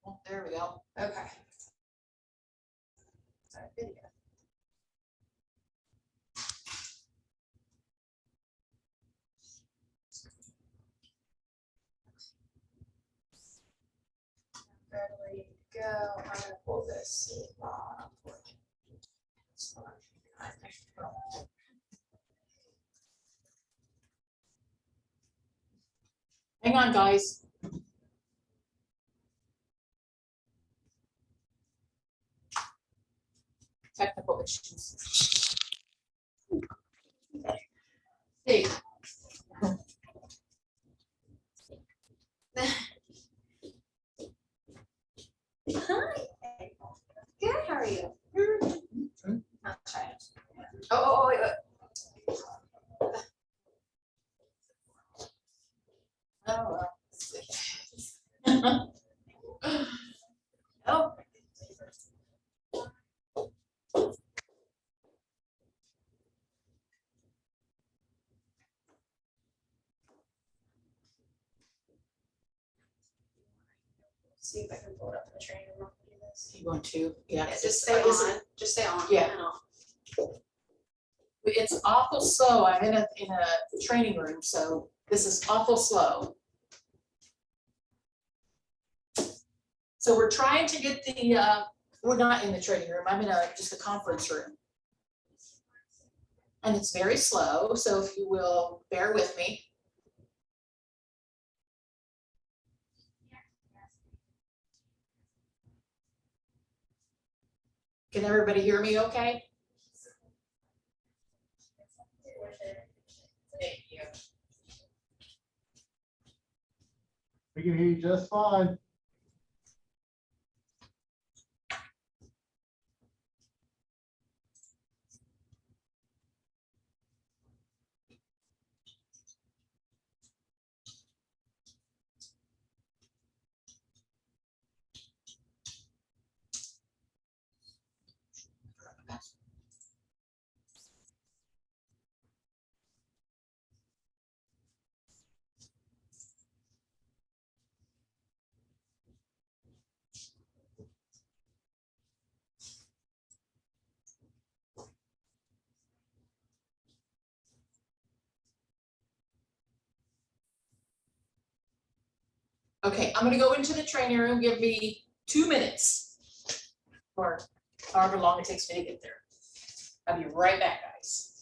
Oh, there we go. Okay. Sorry, video. Good, ready to go. I'm gonna pull this. Hang on, guys. Technical issues. Hey. Hi. Good, how are you? Mhm. Not trying. Oh, wait. Oh, well. Oh. See if I can pull it up in the training room. Do this. You want to? Yeah. Yeah, just stay on. Just stay on. Yeah. and I'll- It's awful slow. I'm in a training room, so this is awful slow. So we're trying to get the, we're not in the training room. I'm in just a conference room. And it's very slow, so if you will bear with me. Can everybody hear me okay? Thank you. We can hear you just fine. Okay, I'm gonna go into the training room. Give me 2 minutes. Or however long it takes me to get there. I'll be right back, guys.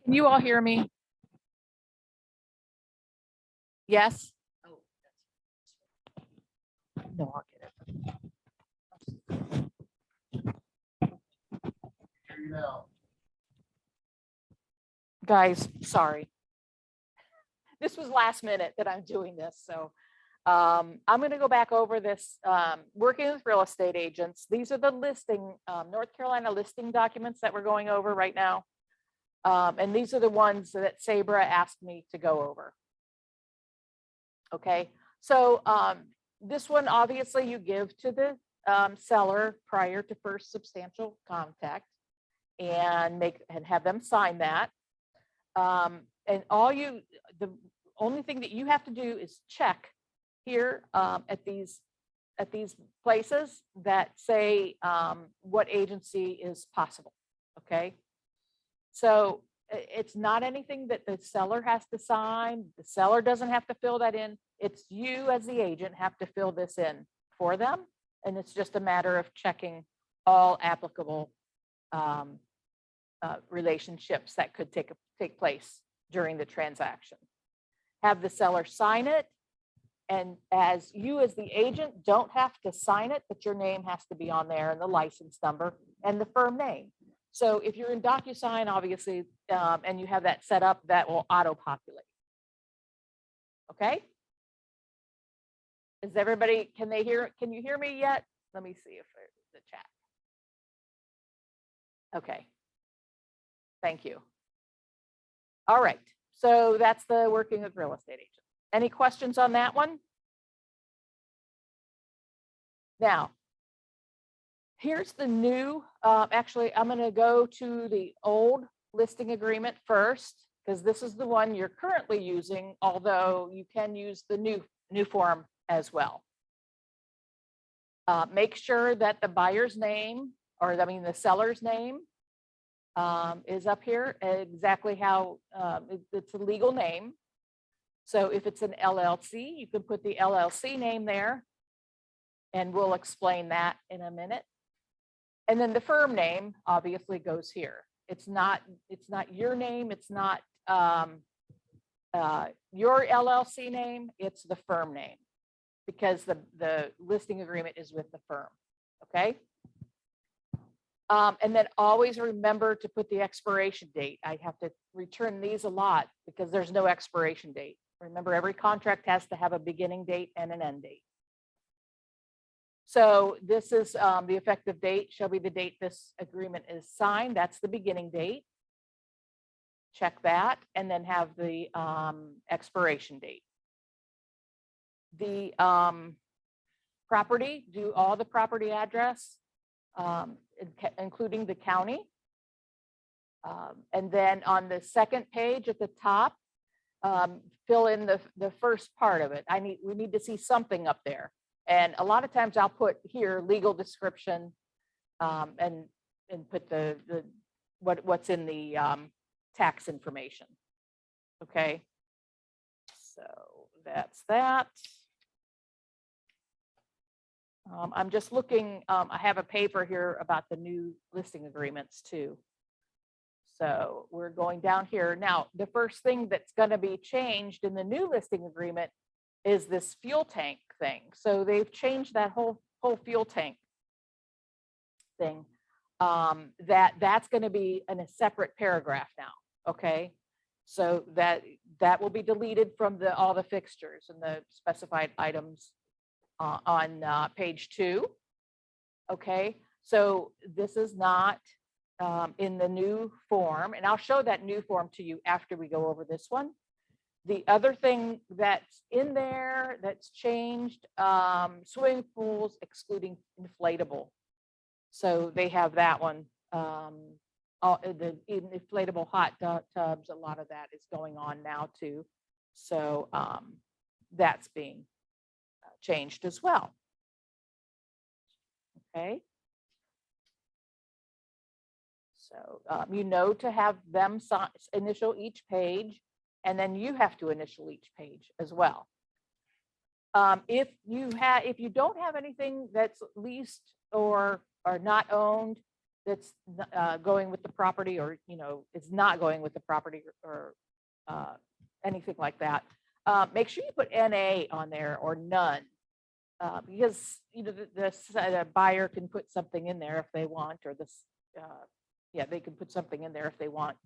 Can you all hear me? Yes? Oh, No, I'll get it. Hear you now. Guys, sorry. This was last minute that I'm doing this, so I'm going to go back over this, working with real estate agents. These are the listing, North Carolina listing documents that we're going over right now. And these are the ones that Sabra asked me to go over. Okay, so this one, obviously you give to the seller prior to first substantial contact and have them sign that. And the only thing that you have to do is check here at these places that say what agency is possible. Okay, so it's not anything that the seller has to sign. The seller doesn't have to fill that in. It's you as the agent have to fill this in for them. And it's just a matter of checking all applicable relationships that could take place during the transaction. Have the seller sign it. And as you as the agent don't have to sign it, but your name has to be on there and the license number and the firm name. So if you're in DocuSign, obviously, and you have that set up, that will auto-populate. Okay? Is everybody, can you hear me yet? Let me see if the chat. Okay. Thank you. All right. So that's the working with real estate agent. Any questions on that one? Now, here's the new, actually, I'm going to go to the old listing agreement first, because this is the one you're currently using, although you can use the new form as well. Make sure that the buyer's name, or I mean the seller's name, is up here exactly how it's a legal name. So if it's an LLC, you can put the LLC name there, and we'll explain that in a minute. And then the firm name obviously goes here. It's not your name. It's not your LLC name. It's the firm name, because the listing agreement is with the firm. Okay. And then always remember to put the expiration date. I have to return these a lot because there's no expiration date. Remember, every contract has to have a beginning date and an end date. So this is the effective date shall be the date this agreement is signed. That's the beginning date. Check that, and then have the expiration date. The property, do all the property address, including the county. And then on the second page at the top, fill in the first part of it. We need to see something up there. And a lot of times I'll put here legal description and put what's in the tax information. Okay, so that's that. I'm just looking, I have a paper here about the new listing agreements too. So we're going down here. Now, the first thing that's going to be changed in the new listing agreement is this fuel tank thing. So they've changed that whole fuel tank thing. That's going to be in a separate paragraph now. Okay, so that will be deleted from all the fixtures and the specified items on page 2. Okay, so this is not in the new form, and I'll show that new form to you after we go over this one. The other thing that's in there that's changed, swimming pools excluding inflatable. So they have that one. The inflatable hot tubs, a lot of that is going on now too. So that's being changed as well. Okay. So to have them initial each page, and then you have to initial each page as well. If you don't have anything that's leased or not owned, that's going with the property, or, is not going with the property, or anything like that, make sure you put NA on there or none. Because, the buyer can put something in there if they want, or this, yeah, they can put something in there if they want.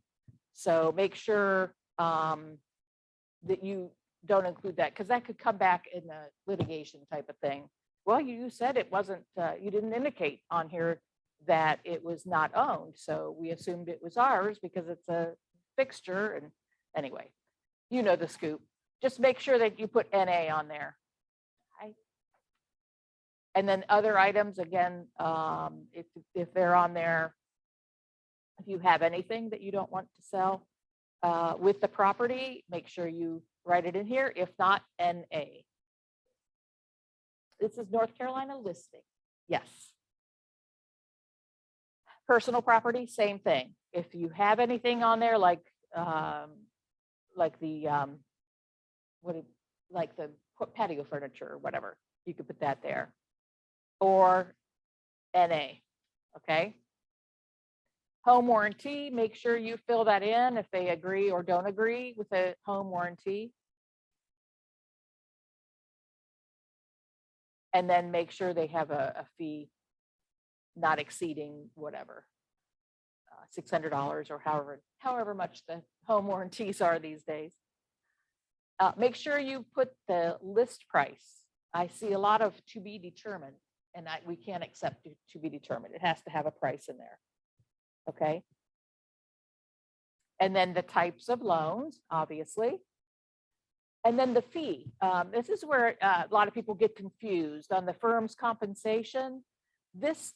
So make sure that you don't include that, because that could come back in a litigation type of thing. Well, you said it wasn't, you didn't indicate on here that it was not owned, so we assumed it was ours because it's a fixture. And anyway, you know the scoop. Just make sure that you put NA on there. Okay. And then other items, again, if they're on there, if you have anything that you don't want to sell with the property, make sure you write it in here. If not, NA. This is North Carolina listing. Yes. Personal property, same thing. If you have anything on there like the patio furniture or whatever, you could put that there. Or NA. Okay. Home warranty, make sure you fill that in if they agree or don't agree with a home warranty. And then make sure they have a fee not exceeding whatever, $600 or however much the home warranties are these days. Make sure you put the list price. I see a lot of to be determined, and we can't accept to be determined. It has to have a price in there. Okay. And then the types of loans, obviously. And then the fee. This is where a lot of people get confused on the firm's compensation. This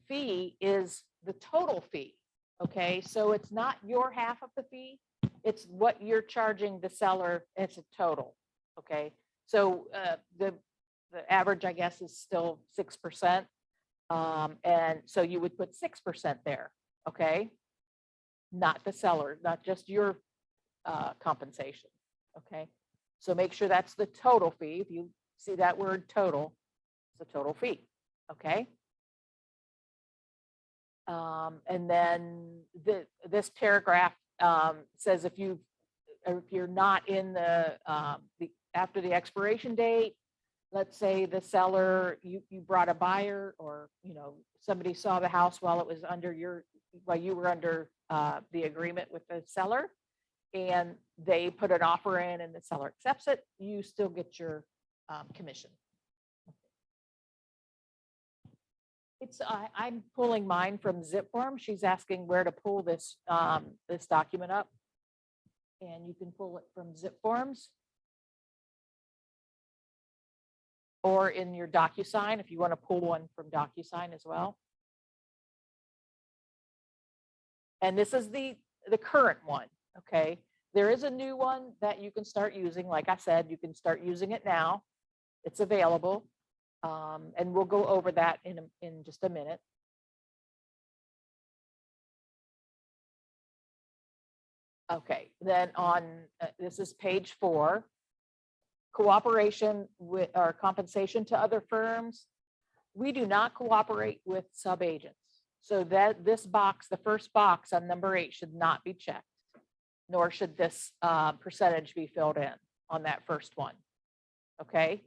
fee is the total fee. Okay, so it's not your half of the fee. It's what you're charging the seller. It's a total. Okay, so the average, I guess, is still 6%. And so you would put 6% there. Okay, not the seller, not just your compensation. Okay, so make sure that's the total fee. If you see that word total, it's a total fee. Okay. And then this paragraph says if you're not in the after the expiration date, let's say the seller, you brought a buyer, or somebody saw the house while it was under while you were under the agreement with the seller, and they put an offer in and the seller accepts it, you still get your commission. I'm pulling mine from Zip Form. She's asking where to pull this this document up, and you can pull it from Zip Forms or in your DocuSign if you want to pull one from DocuSign as well. And this is the current one. Okay, there is a new one that you can start using. Like I said, you can start using it now. It's available. And we'll go over that in just a minute. Okay, then on this is page 4, cooperation with or compensation to other firms. We do not cooperate with subagents. So that this box, the first box on number 8, should not be checked, nor should this percentage be filled in on that first one. Okay.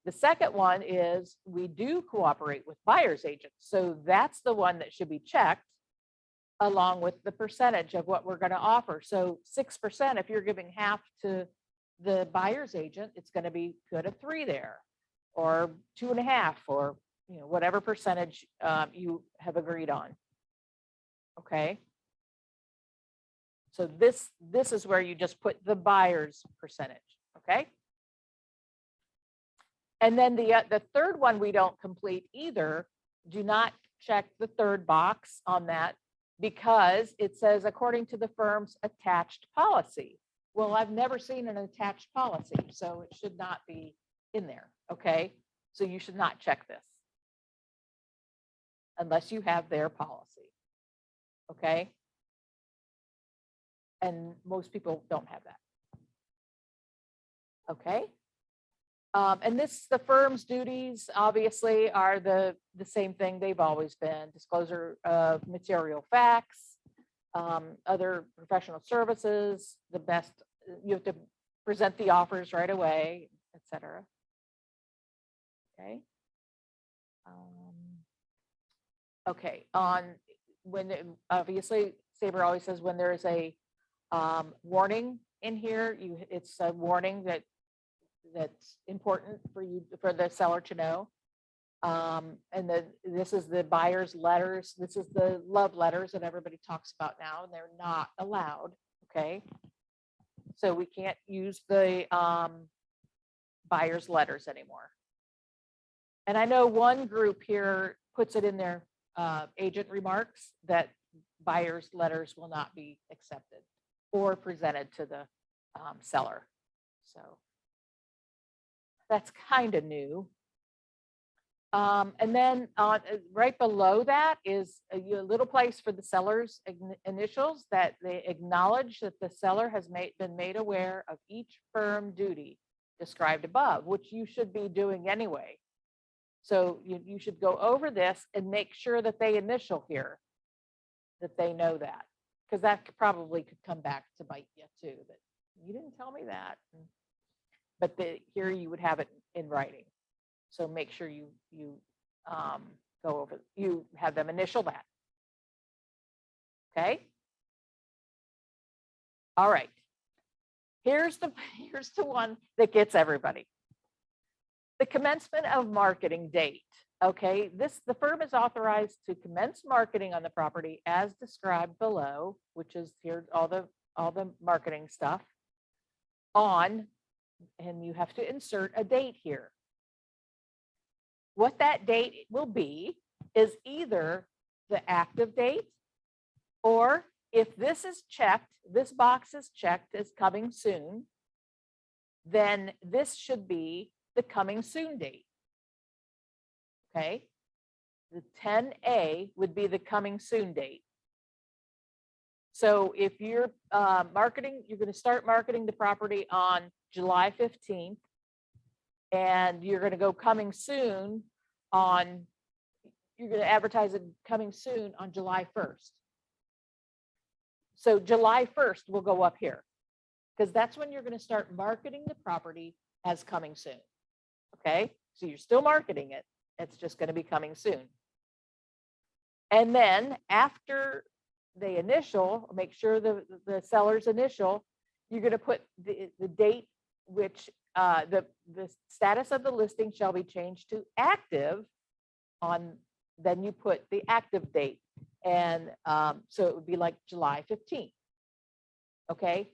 The second one is we do cooperate with buyer's agents. So that's the one that should be checked along with the percentage of what we're going to offer. So 6%, if you're giving half to the buyer's agent, it's going to be put a 3 there, or 2.5, or whatever percentage you have agreed on. Okay. So this is where you just put the buyer's percentage. Okay. And then the third one we don't complete either. Do not check the third box on that, because it says according to the firm's attached policy. Well, I've never seen an attached policy, so it should not be in there. Okay, so you should not check this unless you have their policy. Okay, and most people don't have that. Okay. And this, the firm's duties obviously are the same thing they've always been: disclosure of material facts, other professional services, the best, you have to present the offers right away, et cetera. Okay. Okay, on when, obviously, Saber always says when there's a warning in here, it's a warning that's important for you, for the seller to know. And then this is the buyer's letters. This is the love letters that everybody talks about now, and they're not allowed. Okay. So we can't use the buyer's letters anymore. And I know one group here puts it in their agent remarks that buyer's letters will not be accepted or presented to the seller. So that's kind of new. And then right below that is a little place for the seller's initials, that they acknowledge that the seller has been made aware of each firm duty described above, which you should be doing anyway. So you should go over this and make sure that they initial here, that they know that, because that probably could come back to bite you too, that you didn't tell me that. But here you would have it in writing. So make sure you go over, you have them initial that. Okay. All right. Here's the one that gets everybody. The commencement of marketing date. Okay, the firm is authorized to commence marketing on the property as described below, which is here, all the marketing stuff on, and you have to insert a date here. What that date will be is either the active date, or if this is checked, this box is checked as coming soon, then this should be the coming soon date. Okay, the 10A would be the coming soon date. So if you're marketing, you're going to start marketing the property on July 15th, and you're going to go coming soon on, you're going to advertise it coming soon on July 1st. So July 1st will go up here, because that's when you're going to start marketing the property as coming soon. Okay, so you're still marketing it. It's just going to be coming soon. And then after they initial, make sure the seller's initial, you're going to put the date which the status of the listing shall be changed to active on, then you put the active date. And so it would be like July 15th. Okay,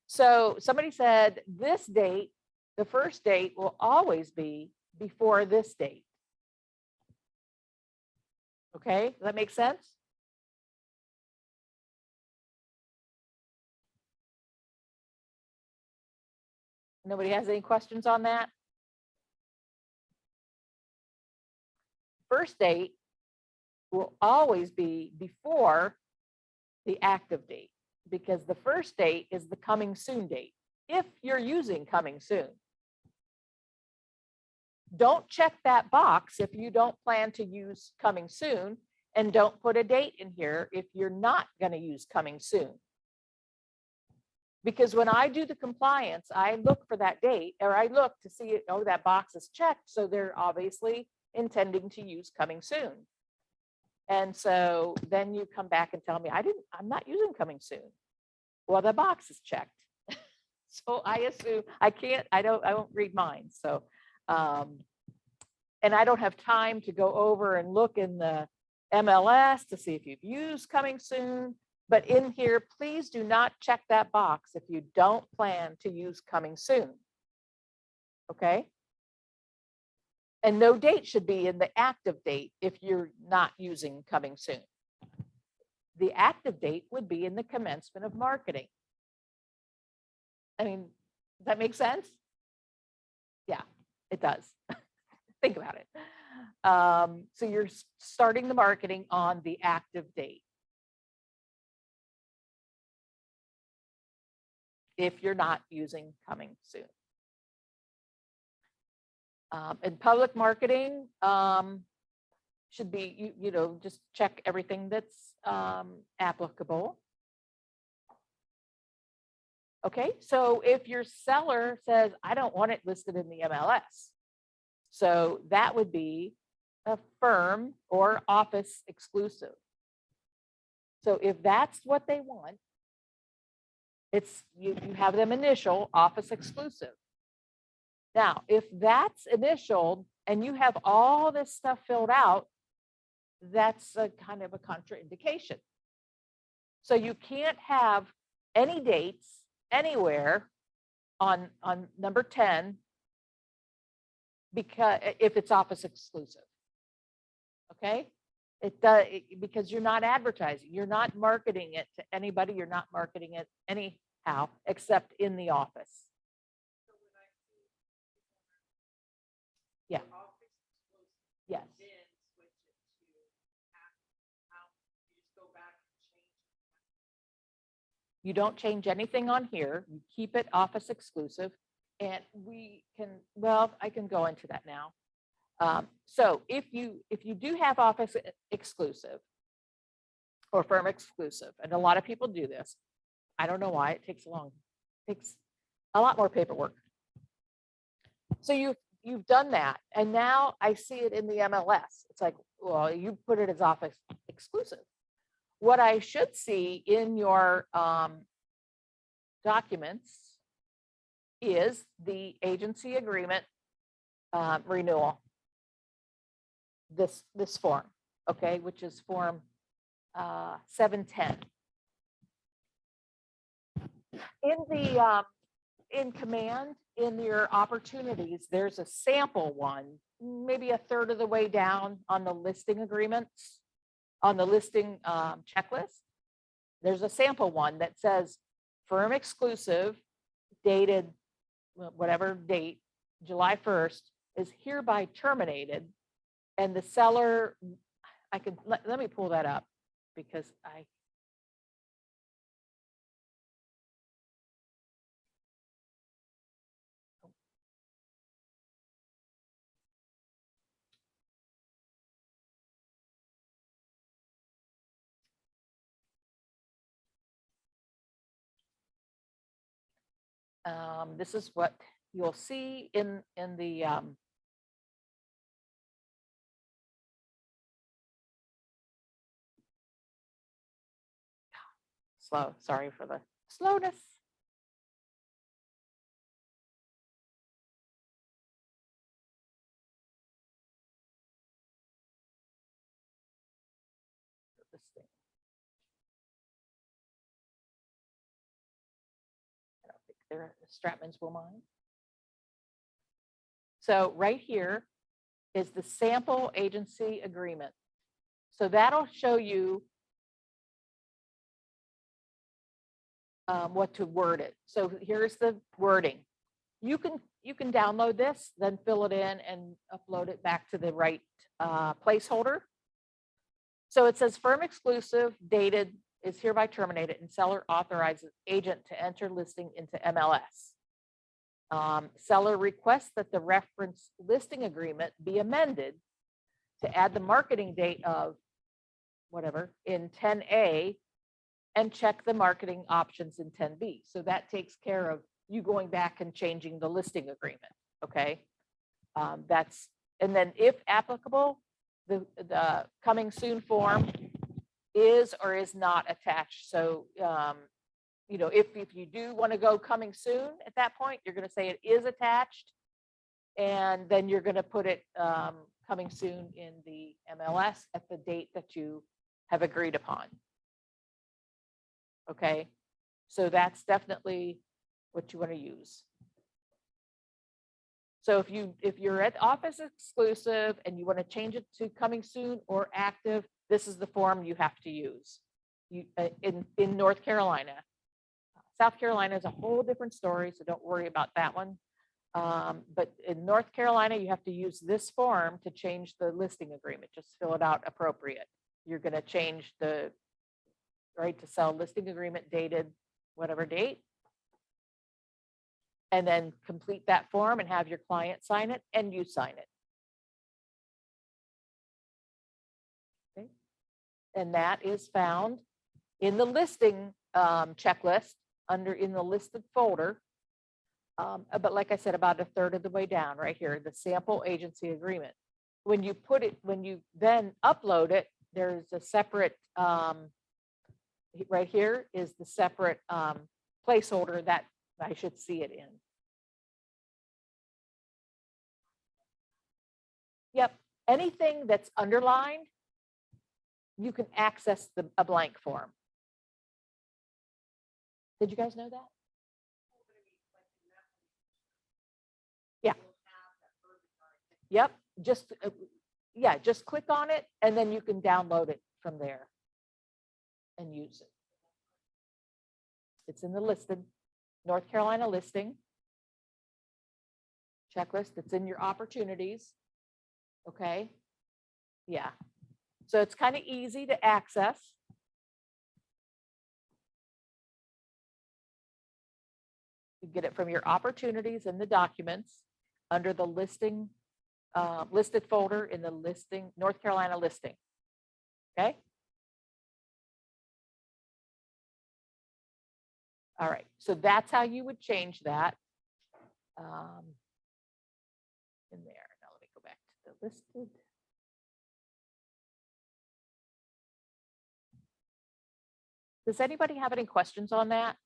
so somebody said this date, the first date will always be before this date. Okay, does that make sense? Nobody has any questions on that? First date will always be before the active date, because the first date is the coming soon date, if you're using coming soon. Don't check that box if you don't plan to use coming soon, and don't put a date in here if you're not going to use coming soon. Because when I do the compliance, I look for that date, or I look to see, oh, that box is checked, so they're obviously intending to use coming soon. And so then you come back and tell me, I'm not using coming soon. Well, the box is checked. So I assume I don't read mine. So, and I don't have time to go over and look in the MLS to see if you've used coming soon. But in here, please do not check that box if you don't plan to use coming soon. Okay? And no date should be in the active date if you're not using coming soon. The active date would be in the commencement of marketing. I mean, does that make sense? Yeah, it does. Think about it. So you're starting the marketing on the active date, if you're not using coming soon. And public marketing, should be, you know, just check everything that's, applicable. Okay, so if your seller says, I don't want it listed in the MLS, so that would be a firm or office exclusive. So if that's what they want, it's, you have them initial office exclusive. Now, if that's initialed and you have all this stuff filled out, that's a kind of a contraindication. So you can't have any dates anywhere on number 10 because if it's office exclusive. Okay? It does, because you're not advertising, you're not marketing it to anybody, you're not marketing it anyhow, except in the office. Yeah. Yes. You don't change anything on here. You keep it office exclusive. And we can, well, I can go into that now. So if you do have office exclusive or firm exclusive, and a lot of people do this, I don't know why, it takes a lot more paperwork. So you've done that, and now I see it in the MLS. It's like, well, you put it as office exclusive. What I should see in your documents is the agency agreement renewal. This form, okay, which is form 710. In the in command, in your opportunities, there's a sample one, maybe a third of the way down on the listing agreements, on the listing checklist. There's a sample one that says firm exclusive, dated whatever date, July 1st, is hereby terminated. And the seller, I can, let me pull that up because this is what you'll see in the sorry for the slowness. This thing. I don't think the Stratmans will mind. So right here is the sample agency agreement. So that'll show you what to word it. So here's the wording. You can download this, then fill it in and upload it back to the right placeholder. So it says firm exclusive, dated, is hereby terminated, and seller authorizes agent to enter listing into MLS. Seller requests that the reference listing agreement be amended to add the marketing date of whatever in 10A and check the marketing options in 10B. So that takes care of you going back and changing the listing agreement, okay? And then if applicable, the coming soon form is or is not attached. So, you know, if you do want to go coming soon at that point, you're going to say it is attached. And then you're going to put it coming soon in the MLS at the date that you have agreed upon. Okay, so that's definitely what you want to use. So if you're at office exclusive and you want to change it to coming soon or active, this is the form you have to use. You in North Carolina. South Carolina is a whole different story, so don't worry about that one. But in North Carolina, you have to use this form to change the listing agreement. Just fill it out appropriate. You're going to change the right to sell listing agreement dated whatever date. And then complete that form and have your client sign it and you sign it. Okay. And that is found in the listing checklist in the listed folder. But like I said, about a third of the way down right here, the sample agency agreement. When you then upload it, there's a separate, right here is the separate placeholder that I should see it in. Yep, anything that's underlined, you can access a blank form. Did you guys know that? Yeah. Yep, just, yeah, just click on it and then you can download it from there and use it. It's in the listed North Carolina listing checklist. It's in your opportunities. Okay. Yeah. So it's kind of easy to access. You get it from your opportunities in the documents under the listing, listed folder in the listing, North Carolina listing. Okay. All right. So that's how you would change that. In there. Now let me go back to the listed. Does anybody have any questions on that?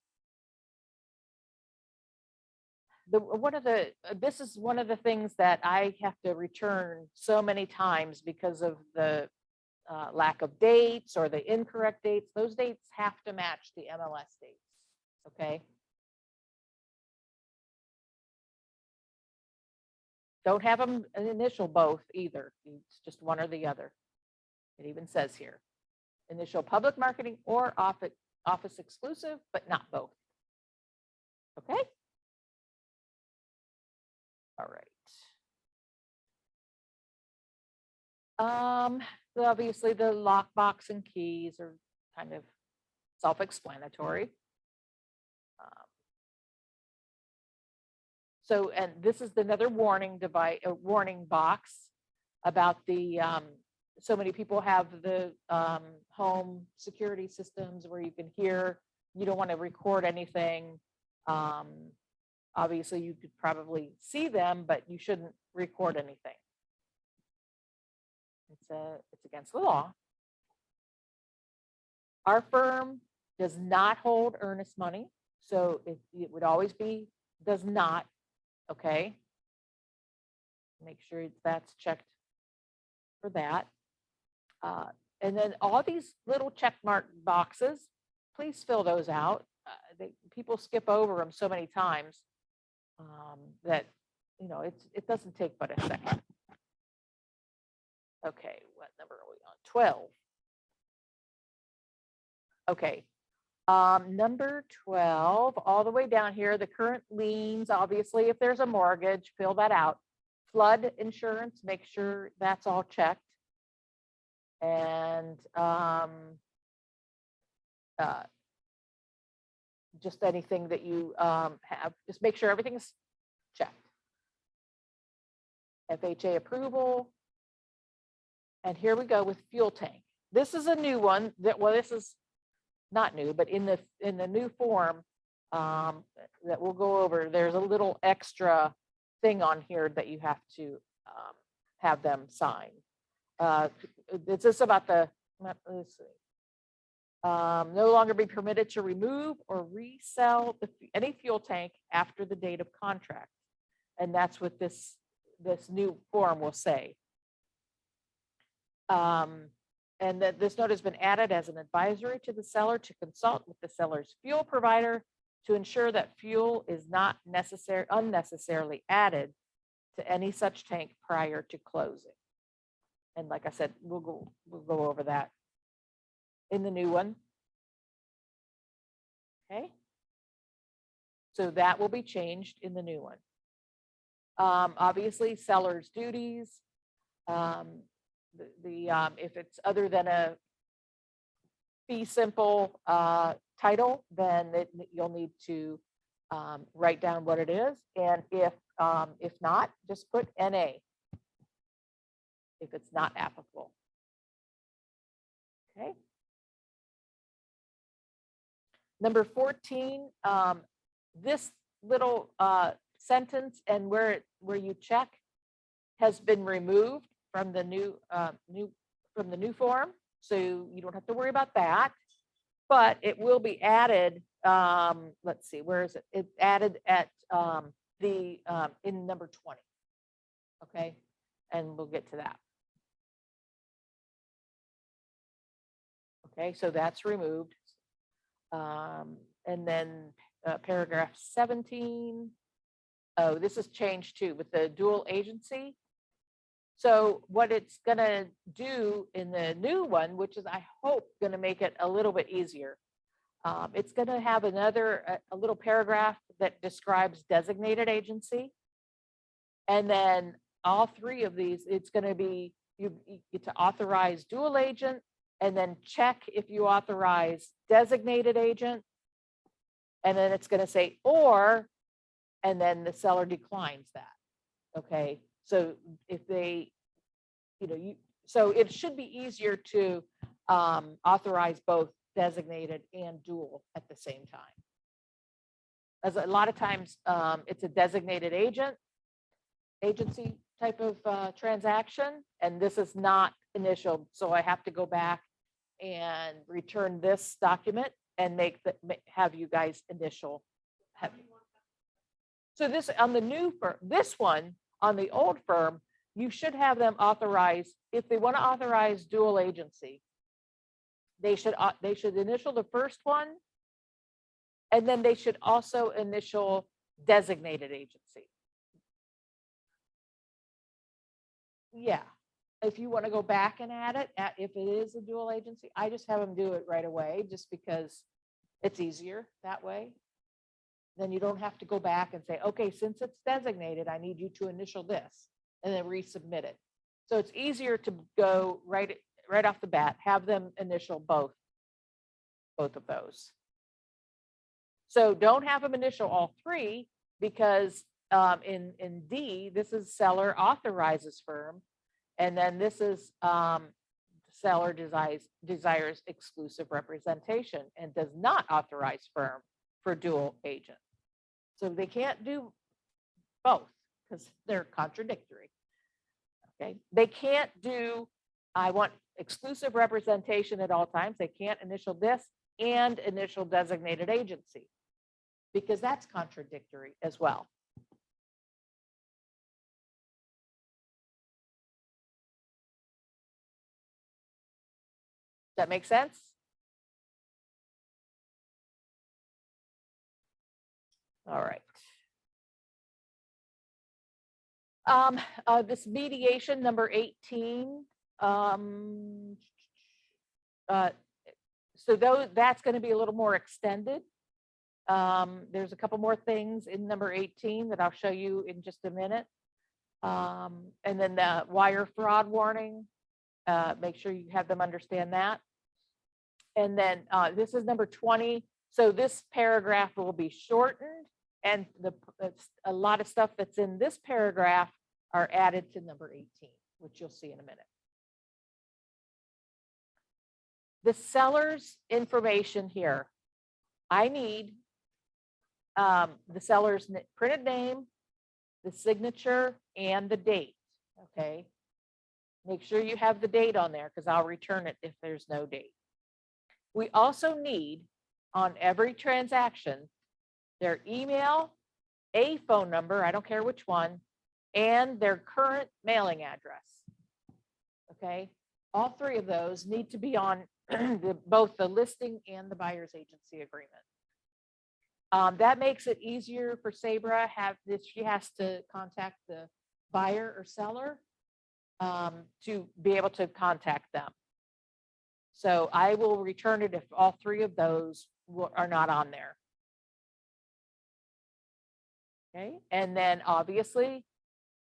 This is one of the things that I have to return so many times because of the lack of dates or the incorrect dates. Those dates have to match the MLS dates. Okay. Don't have them an initial both either. It's just one or the other. It even says here, initial public marketing or office exclusive, but not both. Okay. All right. Obviously the lockbox and keys are kind of self-explanatory. So, and this is another warning device, a warning box about the, so many people have the home security systems where you can hear, you don't want to record anything. Obviously you could probably see them, but you shouldn't record anything. It's against the law. Our firm does not hold earnest money. So it would always be, does not. Okay. Make sure that's checked for that. And then all these little check mark boxes, please fill those out. People skip over them so many times that, you know, it doesn't take but a second. Okay, what number are we on? 12. Okay. Number 12, all the way down here, the current liens, obviously, if there's a mortgage, fill that out. Flood insurance, make sure that's all checked. And just anything that you have, just make sure everything's checked. FHA approval. And here we go with fuel tank. This is a new one that, well, this is not new, but in the new form that we'll go over, there's a little extra thing on here that you have to have them sign. It's just about the, let's see, no longer be permitted to remove or resell any fuel tank after the date of contract. And that's what this new form will say. And that this note has been added as an advisory to the seller to consult with the seller's fuel provider to ensure that fuel is not unnecessarily added to any such tank prior to closing. And like I said, we'll go over that in the new one. Okay. So that will be changed in the new one. Obviously, seller's duties. If it's other than a fee simple title, then you'll need to write down what it is, and if not, just put NA if it's not applicable. Okay. Number 14, this little sentence and where you check has been removed from the new form, so you don't have to worry about that. But it will be added. Let's see, where is it? It's added at in number 20. Okay, and we'll get to that. Okay, so that's removed. And then paragraph 17. Oh, this is changed too with the dual agency. So what it's going to do in the new one, which is I hope going to make it a little bit easier. It's going to have a little paragraph that describes designated agency. And then all three of these, it's going to be, you get to authorize dual agent, and then check if you authorize designated agent. And then it's going to say, or, and then the seller declines that. Okay. So if they, so it should be easier to authorize both designated and dual at the same time. As a lot of times it's a designated agency type of transaction, and this is not initial. So I have to go back and return this document and have you guys initial. So this on the new firm, this one on the old firm, you should have them authorize, if they want to authorize dual agency, they should initial the first one, and then they should also initial designated agency. Yeah, if you want to go back and add it, if it is a dual agency, I just have them do it right away, just because it's easier that way. Then you don't have to go back and say, okay, since it's designated, I need you to initial this, and then resubmit it. So it's easier to go right off the bat, have them initial both of those. So don't have them initial all three, because in D, this is seller authorizes firm, and then this is seller desires exclusive representation and does not authorize firm for dual agent. So they can't do both because they're contradictory. Okay, they can't do, I want exclusive representation at all times. They can't initial this and initial designated agency, because that's contradictory as well. Does that make sense? All right. This mediation number 18. So that's going to be a little more extended. There's a couple more things in number 18 that I'll show you in just a minute. And then the wire fraud warning. Make sure you have them understand that. And then this is number 20. So this paragraph will be shortened, and a lot of stuff that's in this paragraph are added to number 18, which you'll see in a minute. The seller's information here. I need the seller's printed name, the signature, and the date. Okay. Make sure you have the date on there, because I'll return it if there's no date. We also need, on every transaction, their email, a phone number, I don't care which one, and their current mailing address. Okay, all three of those need to be on both the listing and the buyer's agency agreement. That makes it easier for Sabra. She has to contact the buyer or seller to be able to contact them. So I will return it if all three of those are not on there. Okay, and then obviously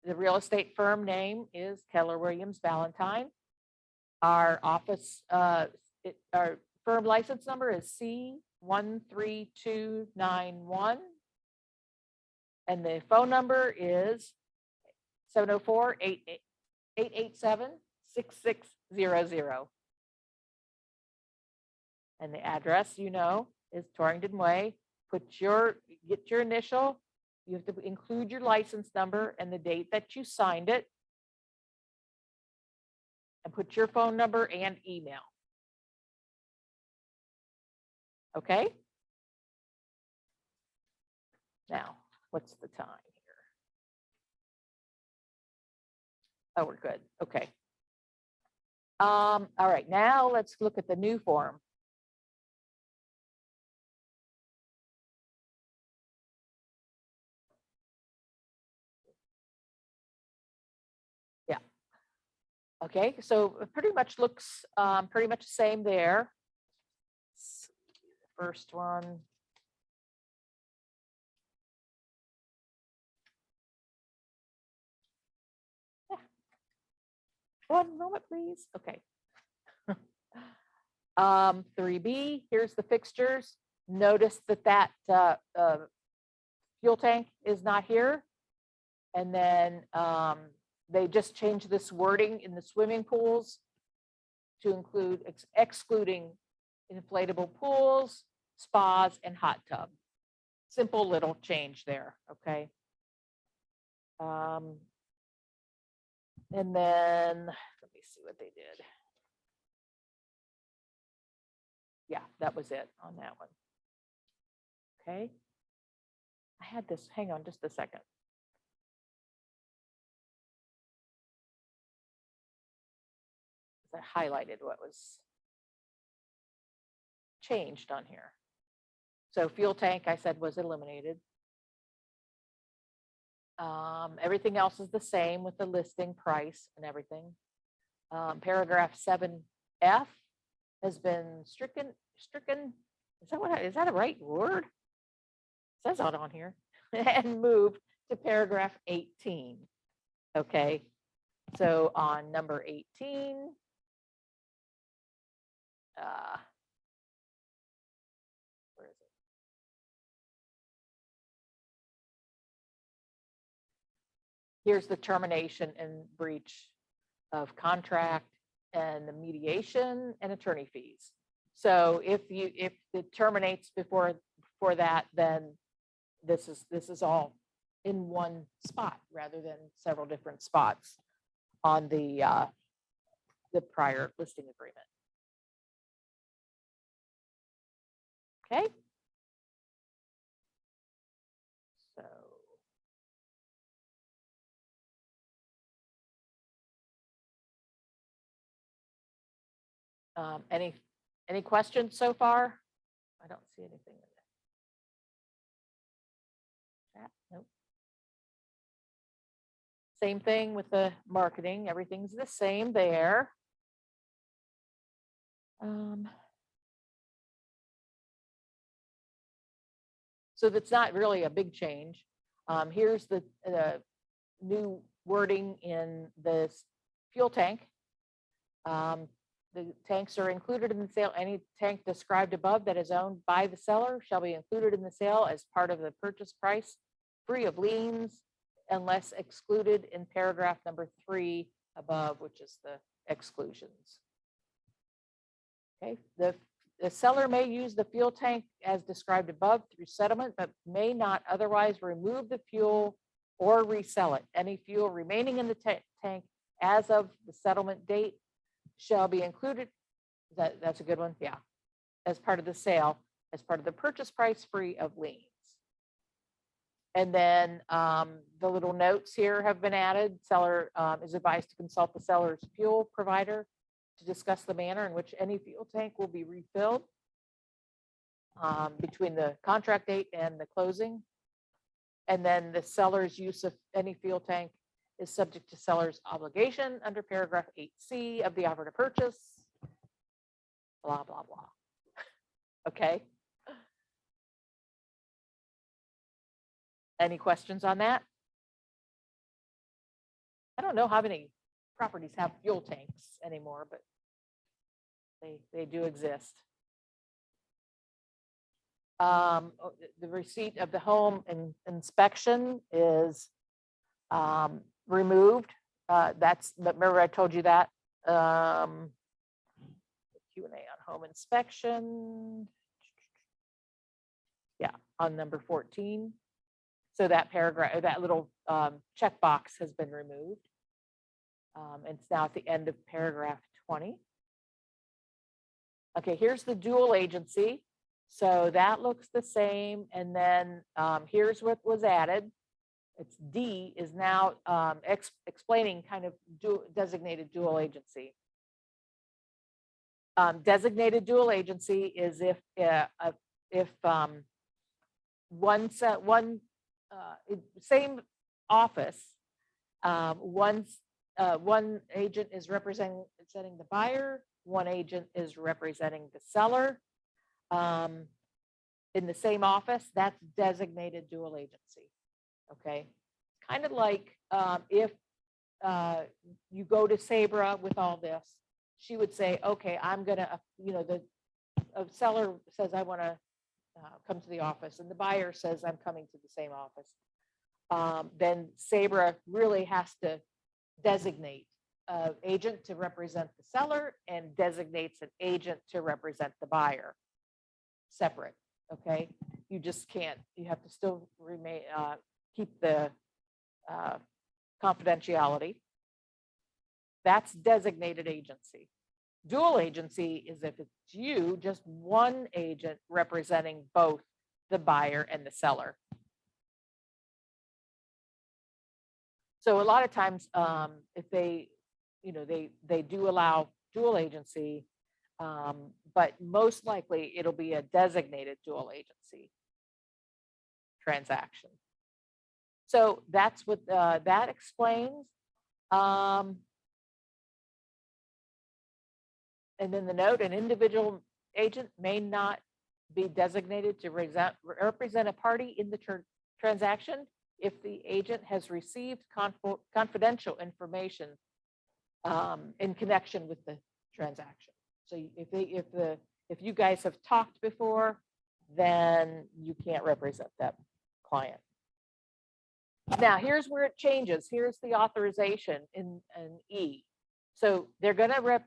the real estate firm name is Keller Williams Valentine. Our office, our firm license number is C13291. And the phone number is 704-887-6600. And the address, you know, is Torrington Way. Get your initial. You have to include your license number and the date that you signed it. And put your phone number and email. Okay? Now, what's the time here? Oh, we're good. Okay. All right, now let's look at the new form. Yeah. Okay, so it pretty much looks pretty much the same there. First one. Yeah. 1 moment, please. Okay. 3B, here's the fixtures. Notice that fuel tank is not here. And then they just changed this wording in the swimming pools to include excluding inflatable pools, spas, and hot tub. Simple little change there, okay? And then, let me see what they did. Yeah, that was it on that one. Okay. I had this, hang on just a second. I highlighted what was changed on here. So fuel tank, I said, was eliminated. Everything else is the same with the listing price and everything. Paragraph 7F has been stricken. Is that a right word? It says it on here. And moved to paragraph 18. Okay, so on number 18, where is it? Here's the termination and breach of contract and the mediation and attorney fees. So if it terminates before that, then this is all in one spot rather than several different spots on the prior listing agreement. Okay. So. Any questions so far? I don't see anything in the chat. Nope. Same thing with the marketing. Everything's the same there. So that's not really a big change. Here's the new wording in this fuel tank. The tanks are included in the sale. Any tank described above that is owned by the seller shall be included in the sale as part of the purchase price, free of liens, unless excluded in paragraph number 3 above, which is the exclusions. Okay, the seller may use the fuel tank as described above through settlement, but may not otherwise remove the fuel or resell it. Any fuel remaining in the tank as of the settlement date shall be included. That's a good one. Yeah. As part of the sale, as part of the purchase price, free of liens. And then the little notes here have been added. Seller is advised to consult the seller's fuel provider to discuss the manner in which any fuel tank will be refilled between the contract date and the closing. And then the seller's use of any fuel tank is subject to seller's obligation under paragraph 8C of the offer to purchase, blah, blah, blah. Okay. Any questions on that? I don't know how many properties have fuel tanks anymore, but they do exist. The receipt of the home inspection is removed. That's, remember I told you that. Q&A on home inspection. Yeah, on number 14. So that paragraph, that little checkbox has been removed. It's now at the end of paragraph 20. Okay, here's the dual agency. So that looks the same. And then here's what was added. It's D is now explaining kind of designated dual agency. Designated dual agency is if same office, one agent is representing the buyer, one agent is representing the seller. In the same office, that's designated dual agency. Okay, kind of like if you go to Sabra with all this, she would say, okay, I'm gonna, the seller says, I want to come to the office, and the buyer says, I'm coming to the same office. Then Sabra really has to designate an agent to represent the seller and designates an agent to represent the buyer separate. Okay, you just can't, you have to still remain, keep the confidentiality. That's designated agency. Dual agency is if it's you, just one agent representing both the buyer and the seller. So a lot of times, if they, they do allow dual agency, but most likely it'll be a designated dual agency transaction. So that's what that explains. And then the note, an individual agent may not be designated to represent a party in the transaction if the agent has received confidential information in connection with the transaction. So if you guys have talked before, then you can't represent that client. Now, here's where it changes. Here's the authorization in E. So they're gonna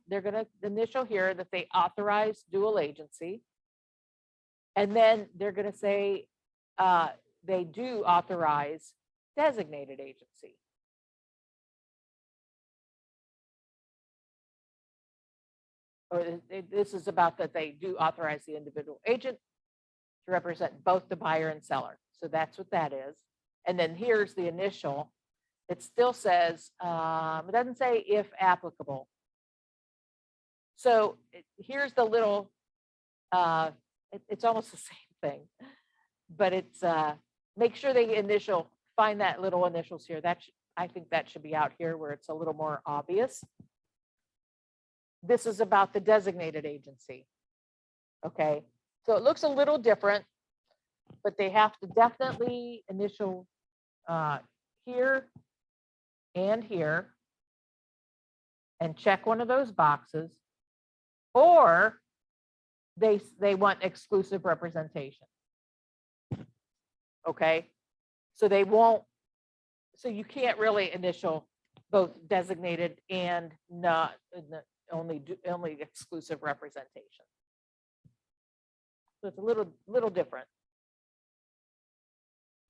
initial here that they authorize dual agency. And then they're gonna say they do authorize designated agency. Or this is about that they do authorize the individual agent to represent both the buyer and seller. So that's what that is. And then here's the initial. It still says, it doesn't say if applicable. So here's the little, it's almost the same thing, but it's make sure they find that little initials here. I think that should be out here where it's a little more obvious. This is about the designated agency. Okay, so it looks a little different, but they have to definitely initial here and here and check one of those boxes, or they want exclusive representation. Okay, so they won't, so you can't really initial both designated and not only exclusive representation. So it's a little different.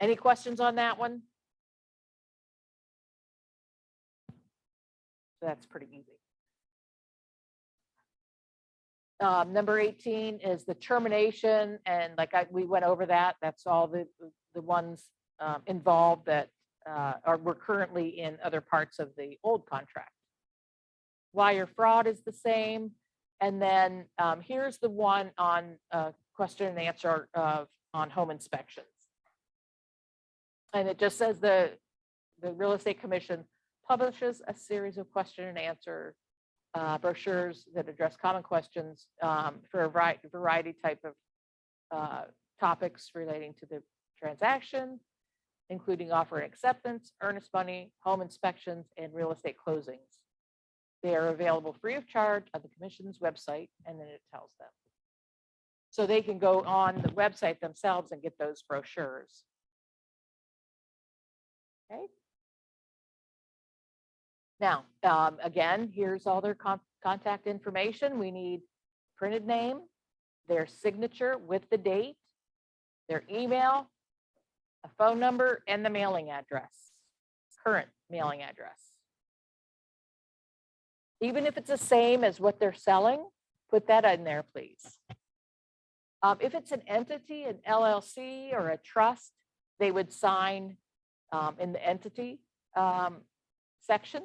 Any questions on that one? That's pretty easy. Number 18 is the termination, and like we went over that. That's all the ones involved that were currently in other parts of the old contract. Wire fraud is the same, and then here's the one on question and answer on home inspections, and it just says the Real Estate Commission publishes a series of question and answer brochures that address common questions for a variety type of topics relating to the transaction, including offer and acceptance, earnest money, home inspections, and real estate closings. They are available free of charge on the Commission's website, and then it tells them. So they can go on the website themselves and get those brochures. Okay. Now, again, here's all their contact information. We need printed name, their signature with the date, their email, a phone number, and the mailing address, current mailing address. Even if it's the same as what they're selling, put that in there, please. If it's an entity, an LLC or a trust, they would sign in the entity section.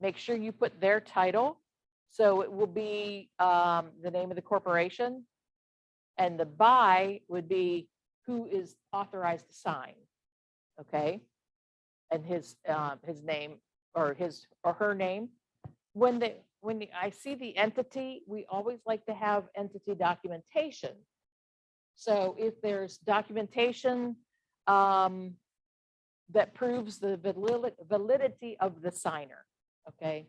Make sure you put their title. So it will be the name of the corporation. And the by would be who is authorized to sign. Okay. And his name or his or her name. When I see the entity, we always like to have entity documentation. So if there's documentation that proves the validity of the signer, okay?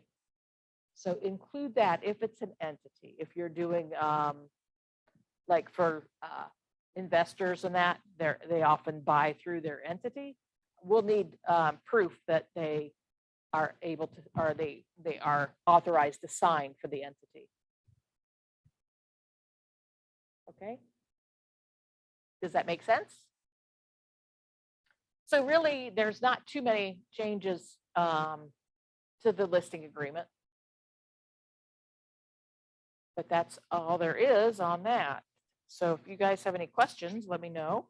So include that if it's an entity. If you're doing like for investors and that, they often buy through their entity. We'll need proof that they are able to, or they are authorized to sign for the entity. Okay. Does that make sense? So really, there's not too many changes to the listing agreement. But that's all there is on that. So if you guys have any questions, let me know.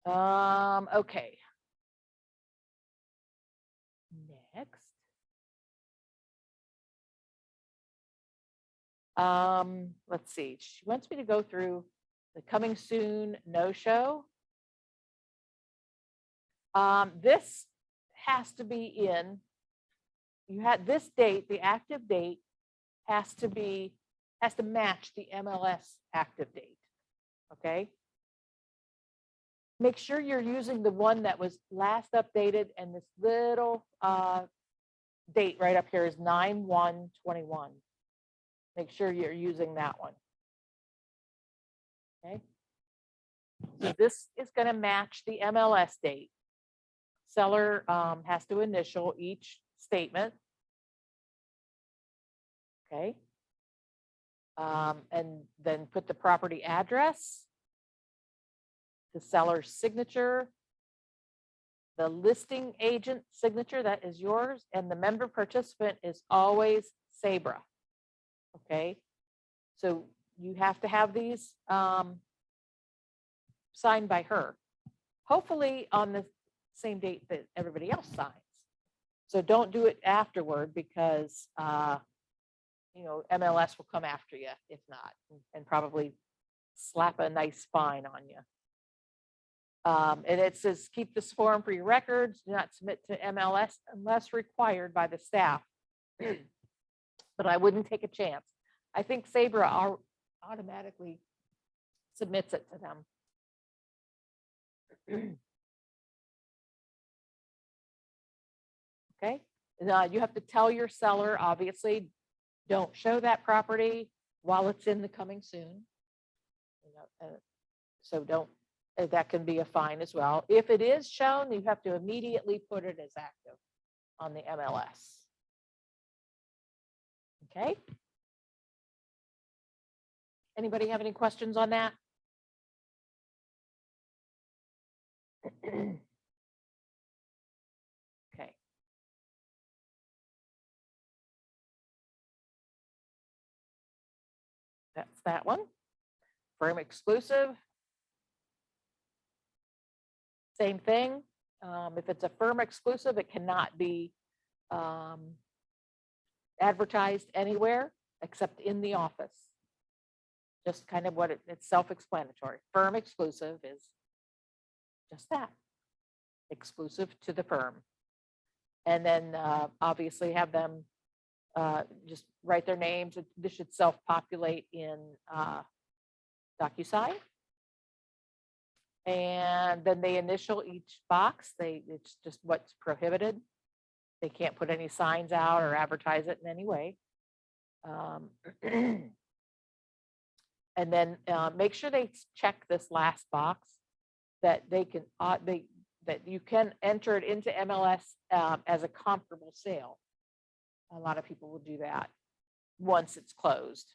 Okay. Next. Let's see. She wants me to go through the coming soon no-show. This has to be in. You had this date, the active date has to match the MLS active date. Okay. Make sure you're using the one that was last updated, and this little date right up here is 9/1/21. Make sure you're using that one. Okay. So this is going to match the MLS date. Seller has to initial each statement. Okay. And then put the property address, the seller's signature, the listing agent signature, that is yours, and the member participant is always Sabra. Okay. So you have to have these signed by her, hopefully on the same date that everybody else signs. So don't do it afterward, because you know, MLS will come after you if not, and probably slap a nice fine on you. And it says, keep this form for your records, do not submit to MLS unless required by the staff. But I wouldn't take a chance. I think Sabra automatically submits it to them. Okay, now you have to tell your seller, obviously, don't show that property while it's in the coming soon. You know, so don't, that can be a fine as well. If it is shown, you have to immediately put it as active on the MLS. Okay. Anybody have any questions on that? Okay. That's that one. Firm exclusive. Same thing. If it's a firm exclusive, it cannot be advertised anywhere except in the office. Just kind of what it's self-explanatory. Firm exclusive is just that, exclusive to the firm. And then obviously have them just write their names. This should self-populate in DocuSign. And then they initial each box. It's just what's prohibited. They can't put any signs out or advertise it in any way. And then make sure they check this last box that they can, that you can enter it into MLS as a comparable sale. A lot of people will do that once it's closed.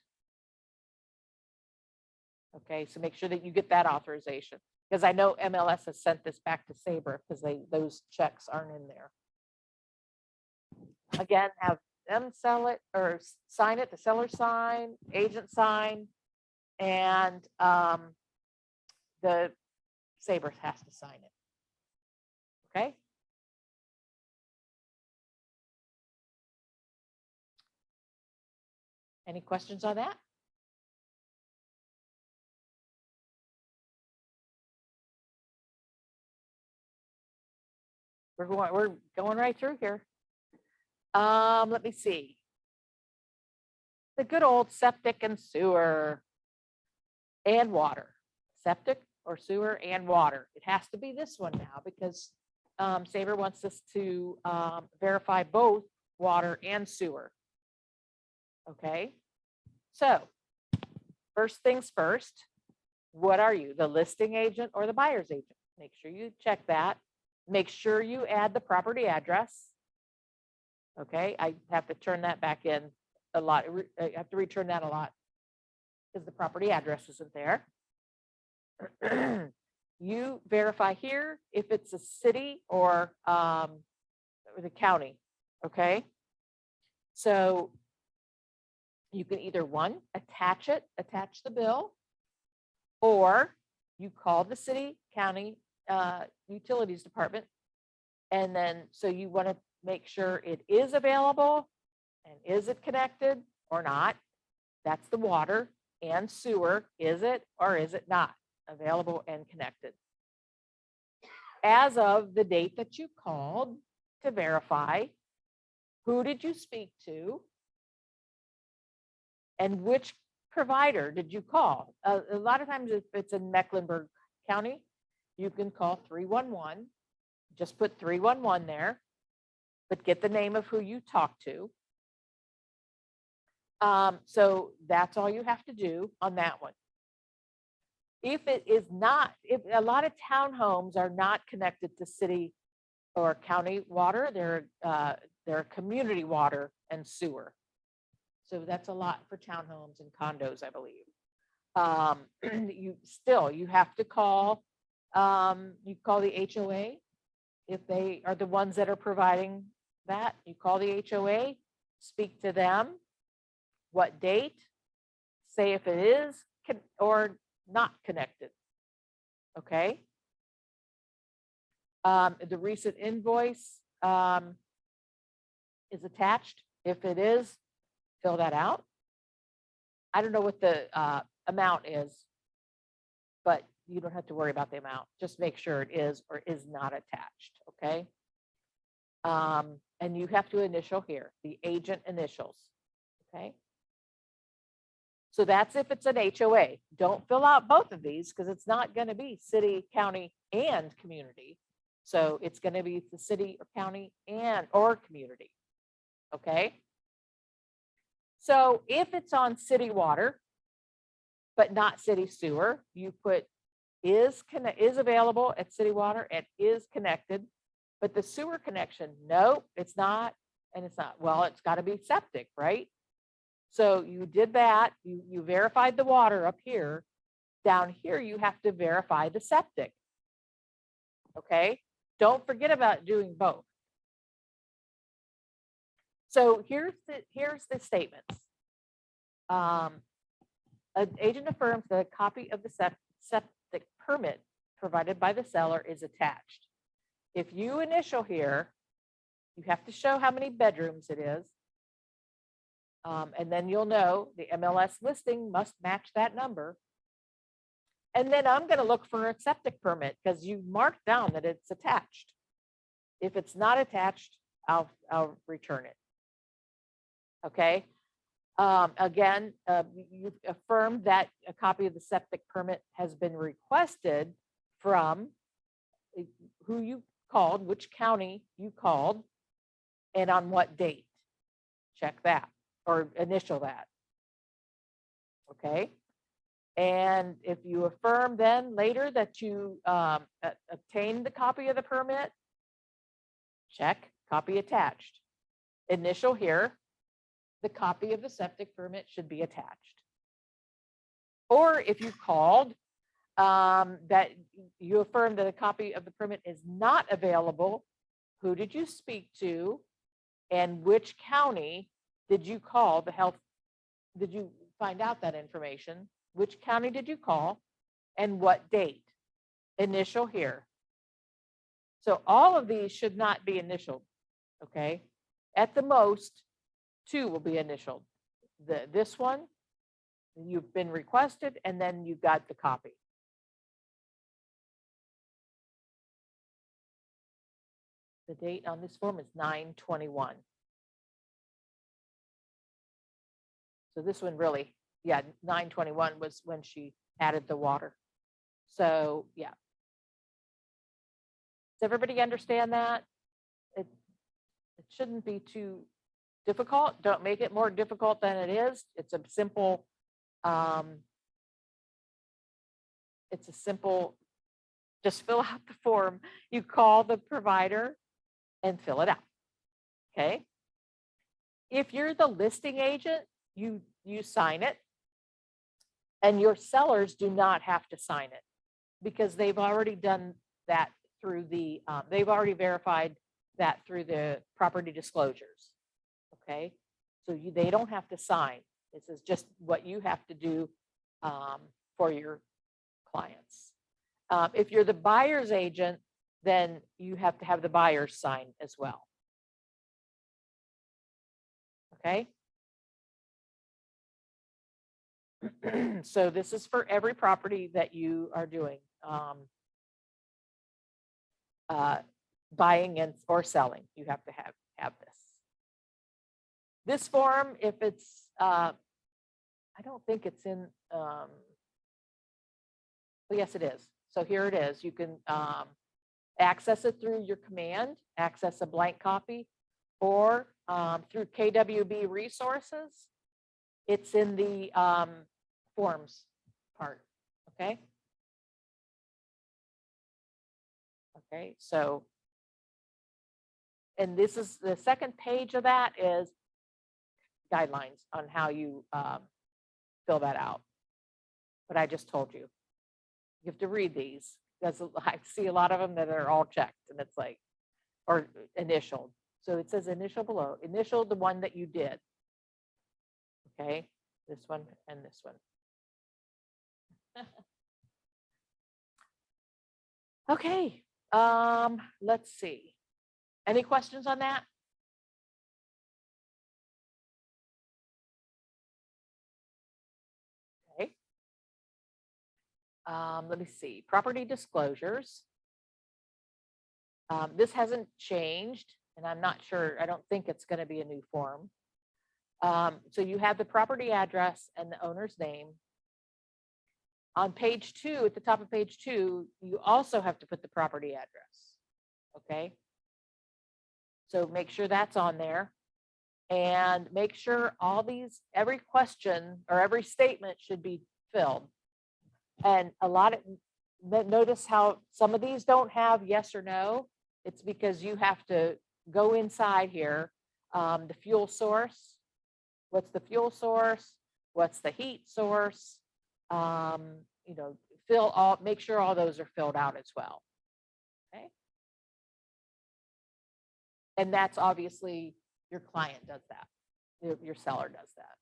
Okay, so make sure that you get that authorization, because I know MLS has sent this back to Sabre because those checks aren't in there. Again, have them sell it or sign it, the seller sign, agent sign, and the Sabre has to sign it. Okay. Any questions on that? We're going right through here. Let me see. The good old septic and sewer and water. Septic or sewer and water. It has to be this one now because Sabre wants us to verify both water and sewer. Okay, so first things first, what are you, the listing agent or the buyer's agent? Make sure you check that. Make sure you add the property address. Okay, I have to turn that back in a lot. I have to return that a lot because the property address isn't there. You verify here if it's a city or the county. Okay, so you can either one, attach the bill, or you call the city, county, utilities department. And then, so you want to make sure it is available and is it connected or not? That's the water and sewer. Is it or is it not available and connected? As of the date that you called to verify, who did you speak to? And which provider did you call? A lot of times if it's in Mecklenburg County, you can call 311, just put 311 there, but get the name of who you talked to. So that's all you have to do on that one. If it is not, if a lot of townhomes are not connected to city or county water, they're community water and sewer. So that's a lot for townhomes and condos, I believe. You have to call, you call the HOA. If they are the ones that are providing that, you call the HOA, speak to them, what date, say if it is or not connected. Okay. The recent invoice is attached. If it is, fill that out. I don't know what the amount is, but you don't have to worry about the amount. Just make sure it is or is not attached, okay? And you have to initial here, the agent initials, okay? So that's if it's an HOA. Don't fill out both of these because it's not going to be city, county, and community. So it's going to be the city or county and or community, okay? So if it's on city water, but not city sewer, you put is available at city water and is connected, but the sewer connection, no, it's not, and it's not. Well, it's got to be septic, right? So you did that, you verified the water up here. Down here, you have to verify the septic. Okay, don't forget about doing both. So here's the statements. An agent affirms that a copy of the septic permit provided by the seller is attached. If you initial here, you have to show how many bedrooms it is. And then you'll know the MLS listing must match that number. And then I'm going to look for a septic permit because you marked down that it's attached. If it's not attached, I'll return it. Okay. Again, you affirmed that a copy of the septic permit has been requested from who you called, which county you called, and on what date. Check that or initial that. Okay. And if you affirm then later that you obtained the copy of the permit, check, copy attached. Initial here, the copy of the septic permit should be attached. Or if you called, that you affirm that a copy of the permit is not available, who did you speak to? And which county did you call the health? Did you find out that information? Which county did you call? And what date? Initial here. So all of these should not be initialed, okay? At the most, 2 will be initialed. This one, you've been requested, and then you got the copy. The date on this form is 9/21. So this one really, yeah, 9/21 was when she added the water. So, yeah. Does everybody understand that? It shouldn't be too difficult. Don't make it more difficult than it is. It's a simple, just fill out the form. You call the provider and fill it out. Okay. If you're the listing agent, you sign it. And your sellers do not have to sign it because they've already done that through the, they've already verified that through the property disclosures. Okay. So they don't have to sign. This is just what you have to do for your clients. If you're the buyer's agent, then you have to have the buyers sign as well. Okay. So this is for every property that you are doing, buying and or selling. You have to have this. This form, if it's, I don't think it's in, but yes, it is. So here it is. You can access it through your command, access a blank copy, or through KWB resources. It's in the forms part, okay? Okay, so, and this is the second page of that is guidelines on how you fill that out. But I just told you, you have to read these because I see a lot of them that are all checked and it's like, or initialed. So it says initial below, initial the one that you did. Okay, this one and this one. Okay, let's see. Any questions on that? Okay. Let me see, property disclosures. This hasn't changed, and I'm not sure, I don't think it's going to be a new form. So you have the property address and the owner's name. On page 2, at the top of page 2, you also have to put the property address. Okay. So make sure that's on there and make sure all these, every question or every statement should be filled. And a lot of, notice how some of these don't have yes or no. It's because you have to go inside here. The fuel source, what's the fuel source? What's the heat source? You know, make sure all those are filled out as well. Okay. And that's obviously your client does that. Your seller does that.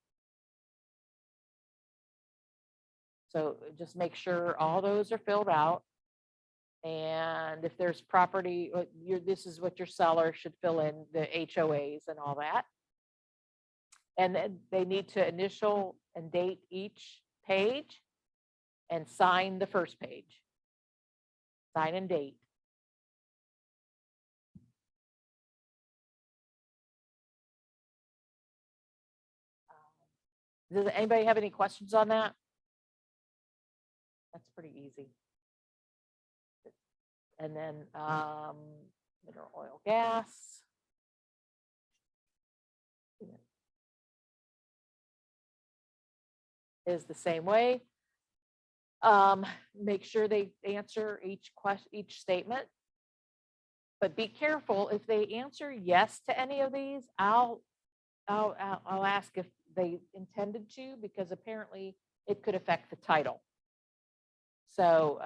So just make sure all those are filled out. And if there's property, this is what your seller should fill in, the HOAs and all that. And then they need to initial and date each page and sign the first page. Sign and date. Does anybody have any questions on that? That's pretty easy. And then mineral oil, gas. Is the same way. Make sure they answer each statement. But be careful, if they answer yes to any of these, I'll ask if they intended to, because apparently it could affect the title. So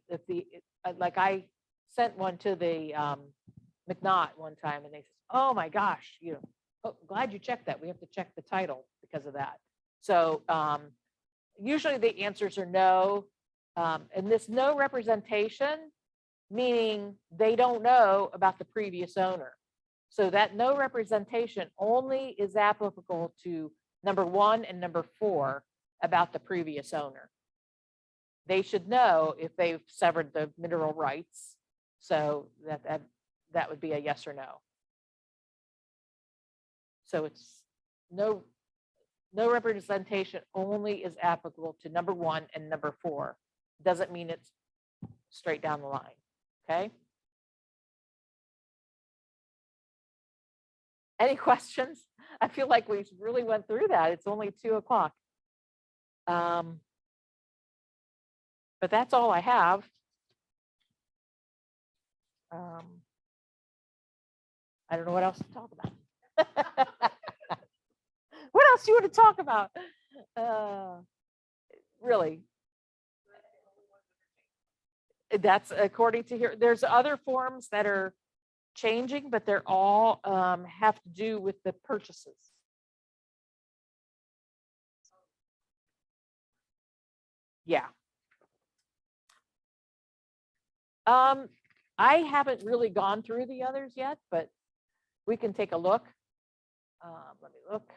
if like I sent one to the McNaught one time, and they said, oh my gosh, oh, glad you checked that. We have to check the title because of that. So usually the answers are no. And this no representation, meaning they don't know about the previous owner. So that no representation only is applicable to number 1 and number 4 about the previous owner. They should know if they've severed the mineral rights. So that would be a yes or no. So it's no representation only is applicable to number 1 and number 4. Doesn't mean it's straight down the line. Okay. Any questions? I feel like we really went through that. It's only 2 o'clock. But that's all I have. I don't know what else to talk about. What else do you want to talk about? Really? That's according to here. There's other forms that are changing, but they're all have to do with the purchases. Yeah. I haven't really gone through the others yet, but we can take a look. Let me look.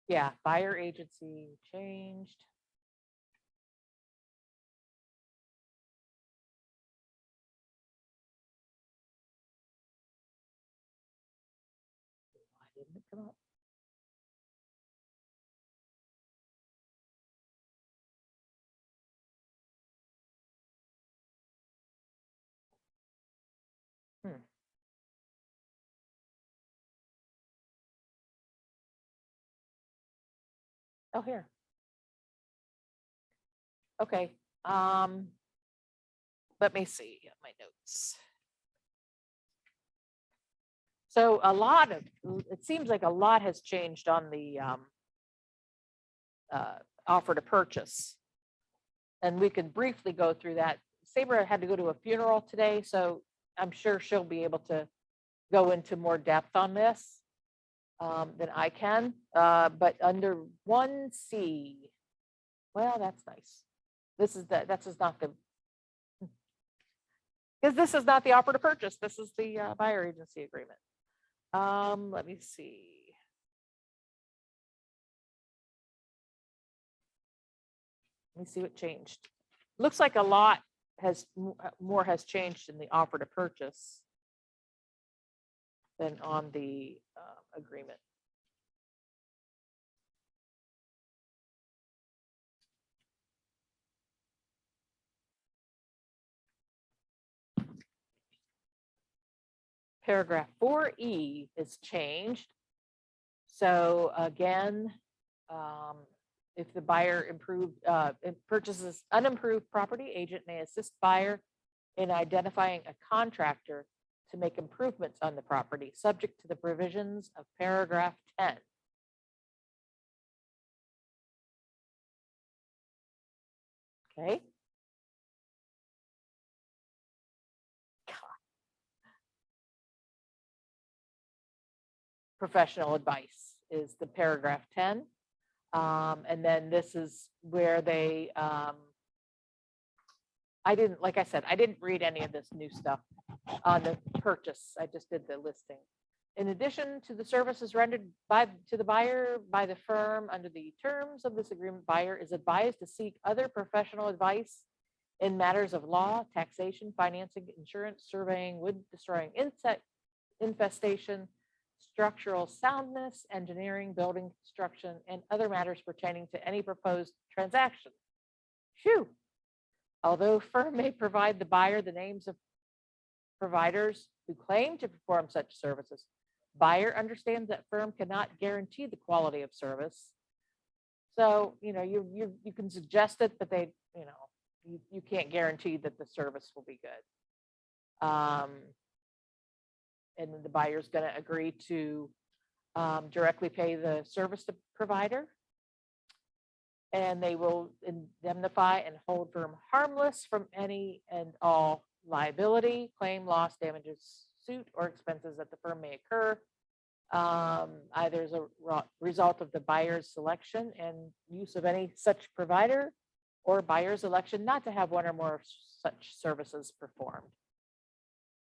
Yeah, buyer agency changed. Why didn't it come up? Oh, here. Okay. Let me see my notes. So it seems like a lot has changed on the offer to purchase. And we could briefly go through that. Sabra had to go to a funeral today, so I'm sure she'll be able to go into more depth on this than I can. But under 1C, well, that's nice. This is not the, because this is not the offer to purchase. This is the buyer agency agreement. Let me see. Let me see what changed. Looks like a lot more has changed in the offer to purchase than on the agreement. Paragraph 4E is changed. So again, if the buyer purchases unimproved property, agent may assist buyer in identifying a contractor to make improvements on the property, subject to the provisions of paragraph 10. Okay. Professional advice is the paragraph 10. And then this is where they, like I said, I didn't read any of this new stuff on the purchase. I just did the listing. In addition to the services rendered to the buyer by the firm under the terms of this agreement, buyer is advised to seek other professional advice in matters of law, taxation, financing, insurance, surveying, wood destroying insect infestation, structural soundness, engineering, building construction, and other matters pertaining to any proposed transaction. Phew. Although firm may provide the buyer the names of providers who claim to perform such services, Buyer understands that firm cannot guarantee the quality of service. So, you can suggest it, but they, you can't guarantee that the service will be good. And then the buyer's going to agree to directly pay the service provider. And they will indemnify and hold firm harmless from any and all liability, claim, loss, damages, suit, or expenses that the firm may incur, either as a result of the buyer's selection and use of any such provider, or buyer's election not to have one or more such services performed.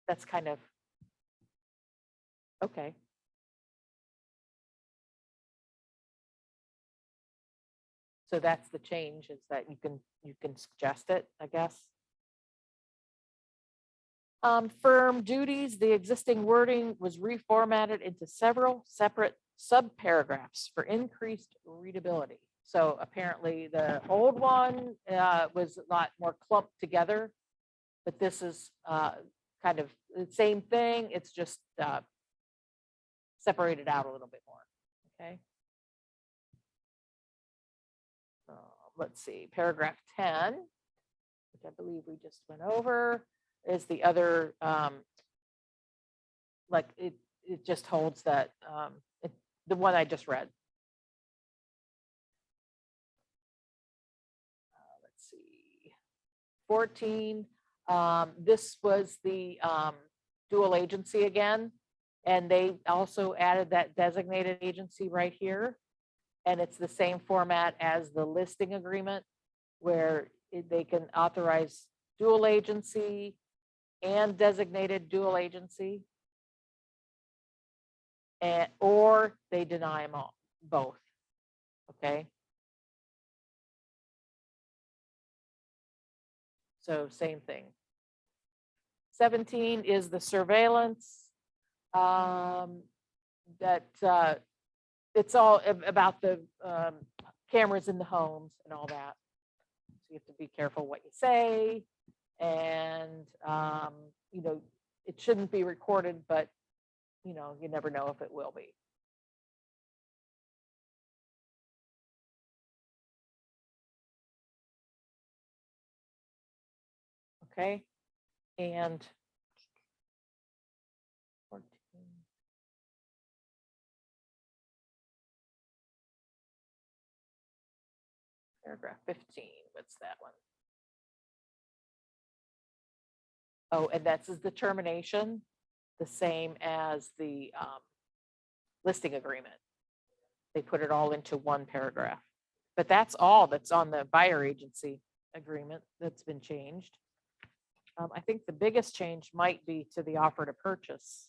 That's kind of okay. So that's the change, is that you can suggest it, I guess. Firm duties, the existing wording was reformatted into several separate subparagraphs for increased readability. So apparently the old one was a lot more clumped together, but this is kind of the same thing. It's just separated out a little bit more, okay? Let's see, paragraph 10, which I believe we just went over, is the other, like it just holds that, the one I just read. Let's see, 14, this was the dual agency again, and they also added that designated agency right here. And it's the same format as the listing agreement, where they can authorize dual agency and designated dual agency, or they deny them all, both, okay? So same thing. 17 is the surveillance, that it's all about the cameras in the homes and all that. So you have to be careful what you say, and it shouldn't be recorded, but you never know if it will be. Okay, and 14. Paragraph 15, what's that one? Oh, and that's the termination, the same as the listing agreement. They put it all into one paragraph, but that's all that's on the buyer agency agreement that's been changed. I think the biggest change might be to the offer to purchase.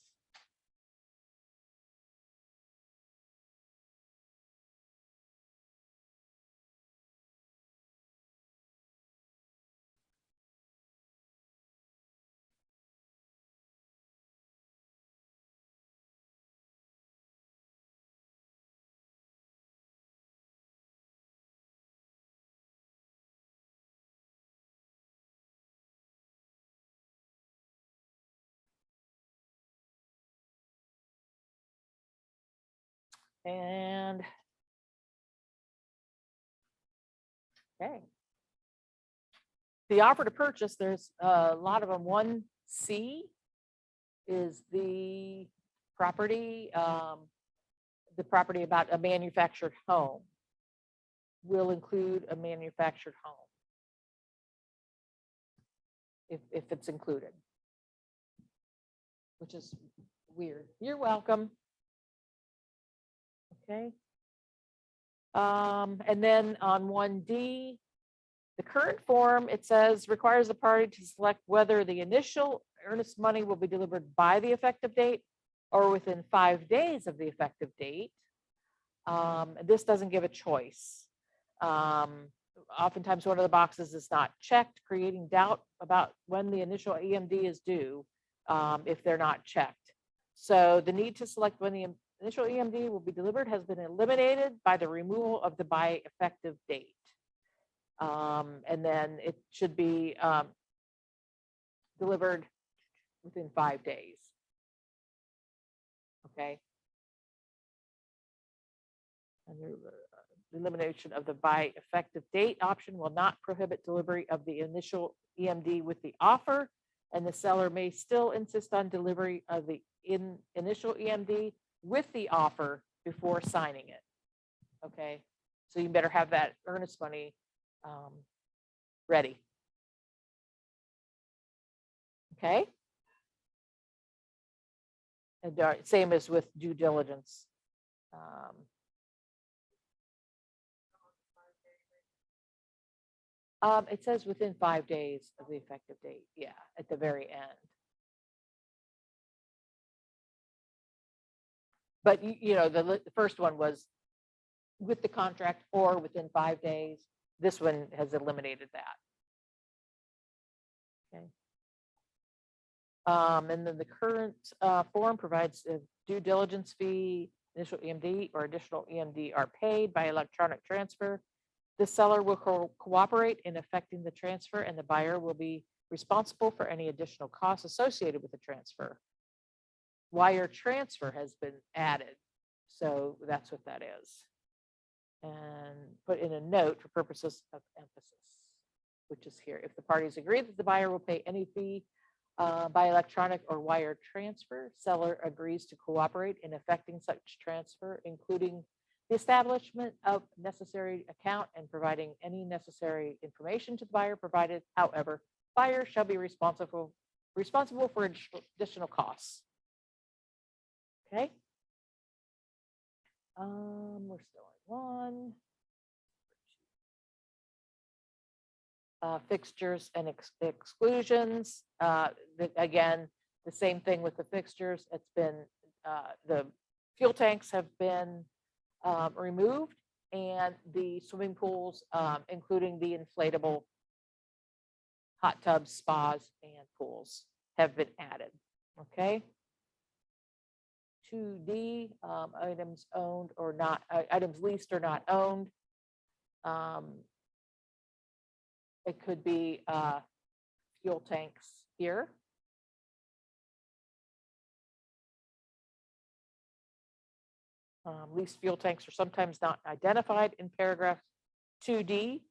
And okay. The offer to purchase, there's a lot of them. 1C is the property about a manufactured home. Will include a manufactured home if it's included, which is weird. You're welcome. Okay. And then on 1D, the current form, it says requires the party to select whether the initial earnest money will be delivered by the effective date or within 5 days of the effective date. This doesn't give a choice. Oftentimes one of the boxes is not checked, creating doubt about when the initial EMD is due if they're not checked. So the need to select when the initial EMD will be delivered has been eliminated by the removal of the by effective date. And then it should be delivered within 5 days. Okay. Under the elimination of the by effective date option will not prohibit delivery of the initial EMD with the offer, and the seller may still insist on delivery of the initial EMD with the offer before signing it. Okay, so you better have that earnest money ready. Okay. And same as with due diligence. It says within 5 days of the effective date. Yeah, at the very end. But you know, the first one was with the contract or within 5 days. This one has eliminated that. Okay. And then the current form provides a due diligence fee, initial EMD or additional EMD are paid by electronic transfer. The seller will cooperate in effecting the transfer, and the buyer will be responsible for any additional costs associated with the transfer. Wire transfer has been added, so that's what that is. And put in a note for purposes of emphasis, which is here. If the parties agree that the buyer will pay any fee by electronic or wire transfer, seller agrees to cooperate in effecting such transfer, including the establishment of necessary account and providing any necessary information to the buyer provided. However, buyer shall be responsible for additional costs. Okay. We're still on one. Fixtures and exclusions. Again, the same thing with the fixtures. It's been the fuel tanks have been removed, and the swimming pools, including the inflatable hot tubs, spas, and pools, have been added. Okay. 2D, items owned or not, items leased or not owned. It could be fuel tanks here. Leased fuel tanks are sometimes not identified in paragraph 2D,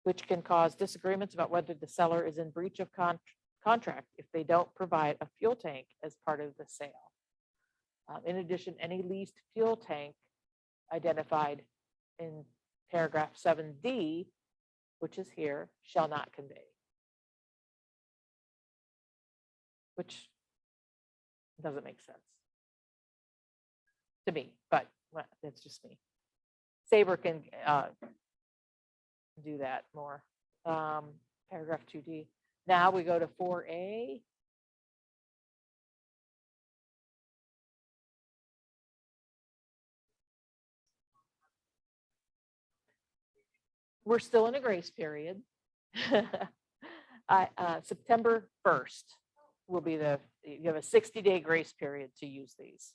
which can cause disagreements about whether the seller is in breach of contract if they don't provide a fuel tank as part of the sale. In addition, any leased fuel tank identified in paragraph 7D, which is here, shall not convey. Which doesn't make sense to me, but well, that's just me. Sabre can do that more. Paragraph 2D. Now we go to 4A. We're still in a grace period. September 1st will be you have a 60-day grace period to use these.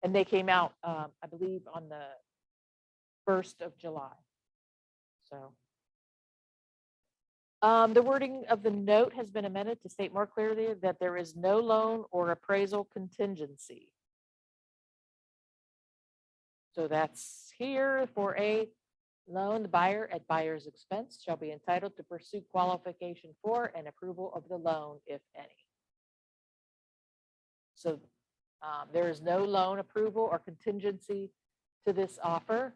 And they came out, I believe, on the 1st of July. So the wording of the note has been amended to state more clearly that there is no loan or appraisal contingency. So that's here for a loan. The buyer at buyer's expense shall be entitled to pursue qualification for and approval of the loan, if any. So there is no loan approval or contingency to this offer.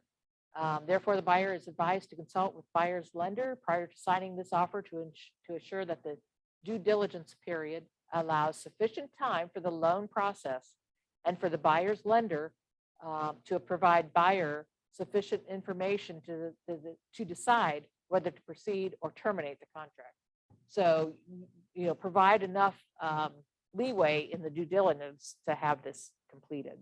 Therefore, the buyer is advised to consult with buyer's lender prior to signing this offer to assure that the due diligence period allows sufficient time for the loan process and for the buyer's lender to provide buyer sufficient information to decide whether to proceed or terminate the contract. So, you know, provide enough leeway in the due diligence to have this completed.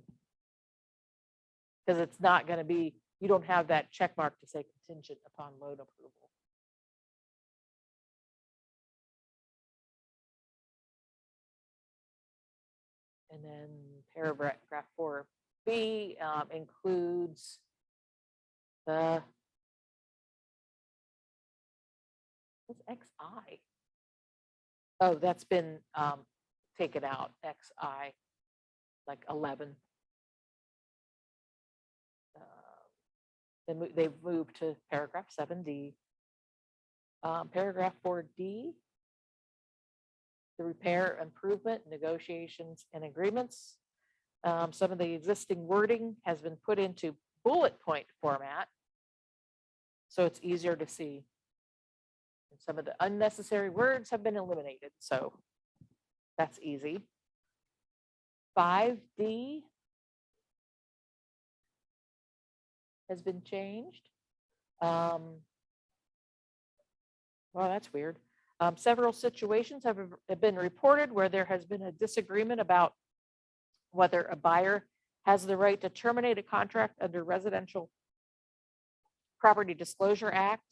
Because it's not going to be, you don't have that check mark to say contingent upon loan approval. And then paragraph 4B includes the what's XI? Oh, that's been taken out. XI, like 11. they've moved to paragraph 7D. Paragraph 4D, the repair, improvement, negotiations, and agreements. Some of the existing wording has been put into bullet point format, so it's easier to see. And some of the unnecessary words have been eliminated, so that's easy. 5D has been changed. Well, that's weird. Several situations have been reported where there has been a disagreement about whether a buyer has the right to terminate a contract under Residential Property Disclosure Act.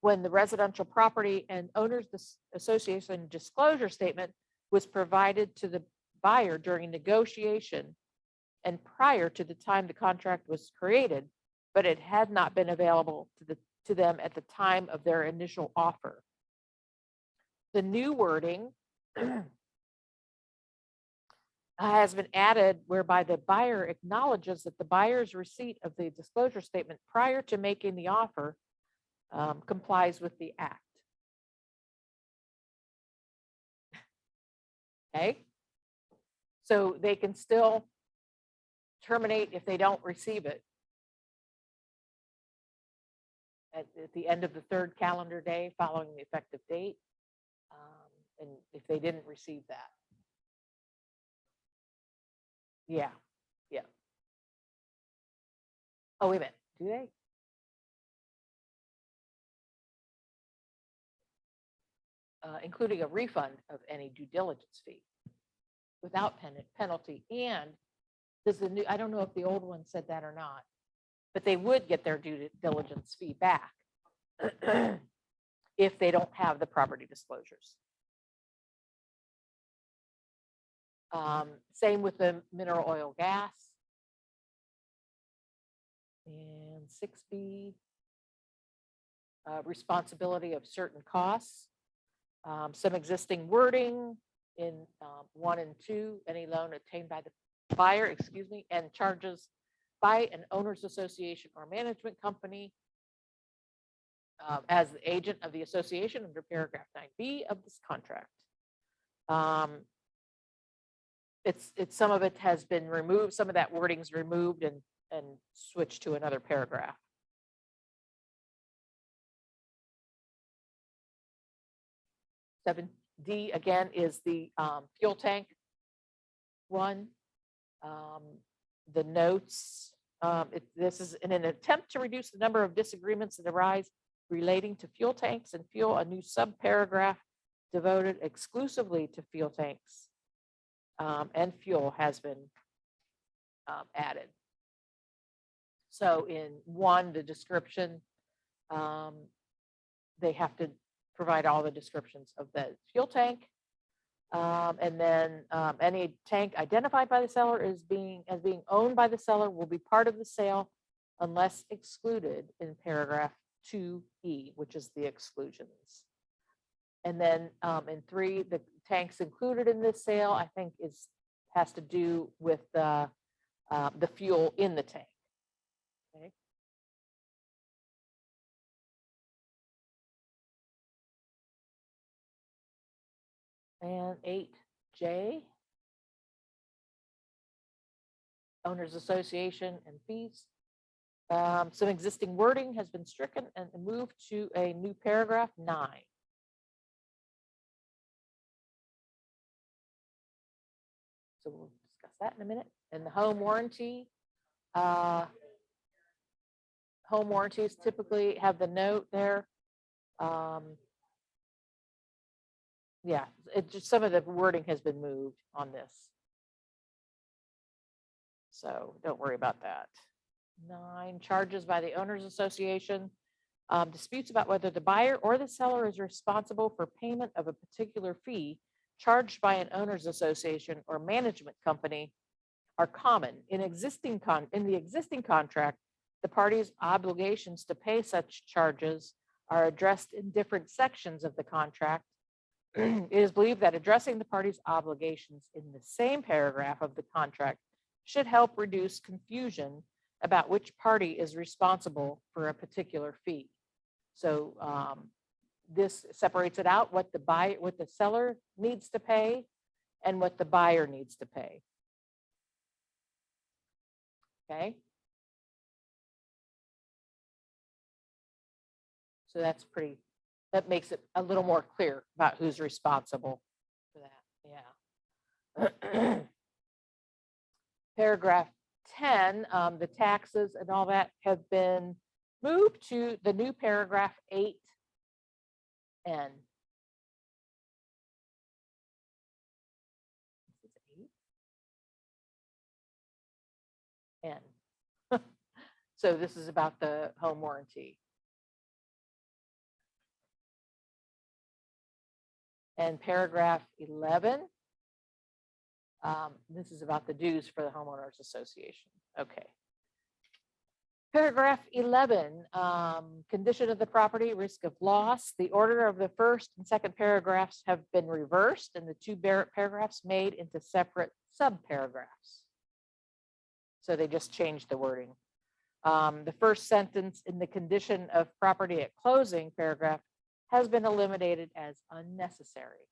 When the Residential Property and Owners Association disclosure statement was provided to the buyer during negotiation and prior to the time the contract was created, but it had not been available to them at the time of their initial offer. The new wording has been added whereby the buyer acknowledges that the buyer's receipt of the disclosure statement prior to making the offer complies with the act. Okay, so they can still terminate if they don't receive it at the end of the 3rd calendar day following the effective date, and if they didn't receive that. Yeah. Oh, wait a minute, do they? Including a refund of any due diligence fee without penalty. And does the new, I don't know if the old one said that or not, but they would get their due diligence fee back if they don't have the property disclosures. Same with the mineral oil gas. And 6B, responsibility of certain costs. Some existing wording in 1 and 2, any loan obtained by the buyer, and charges by an owners association or management company as the agent of the association under paragraph 9B of this contract. It's some of it has been removed, some of that wording's removed and switched to another paragraph. D again is the fuel tank one. The notes, this is in an attempt to reduce the number of disagreements that arise relating to fuel tanks and fuel, a new subparagraph devoted exclusively to fuel tanks and fuel has been added. So in 1, the description, they have to provide all the descriptions of the fuel tank. And then any tank identified by the seller as being owned by the seller will be part of the sale unless excluded in paragraph 2E, which is the exclusions. And then in 3, the tanks included in this sale, I think has to do with the fuel in the tank. Okay. And 8J, Owners Association and fees. Some existing wording has been stricken and moved to a new paragraph 9. So we'll discuss that in a minute. And the home warranty. Home warranties typically have the note there. Yeah, it just some of the wording has been moved on this. So don't worry about that. 9, charges by the Owners Association. Disputes about whether the buyer or the seller is responsible for payment of a particular fee charged by an owners association or management company are common. In the existing contract, the parties' obligations to pay such charges are addressed in different sections of the contract. It is believed that addressing the parties' obligations in the same paragraph of the contract should help reduce confusion about which party is responsible for a particular fee. So this separates it out, what the seller needs to pay and what the buyer needs to pay. Okay. So that makes it a little more clear about who's responsible for that. Yeah. Paragraph 10, the taxes and all that have been moved to the new paragraph 8N. This is 8N. So this is about the home warranty. And paragraph 11, this is about the dues for the homeowners association. Okay. Paragraph 11, condition of the property, risk of loss. The order of the first and second paragraphs have been reversed and the two paragraphs made into separate subparagraphs. So they just changed the wording. The first sentence in the condition of property at closing paragraph has been eliminated as unnecessary.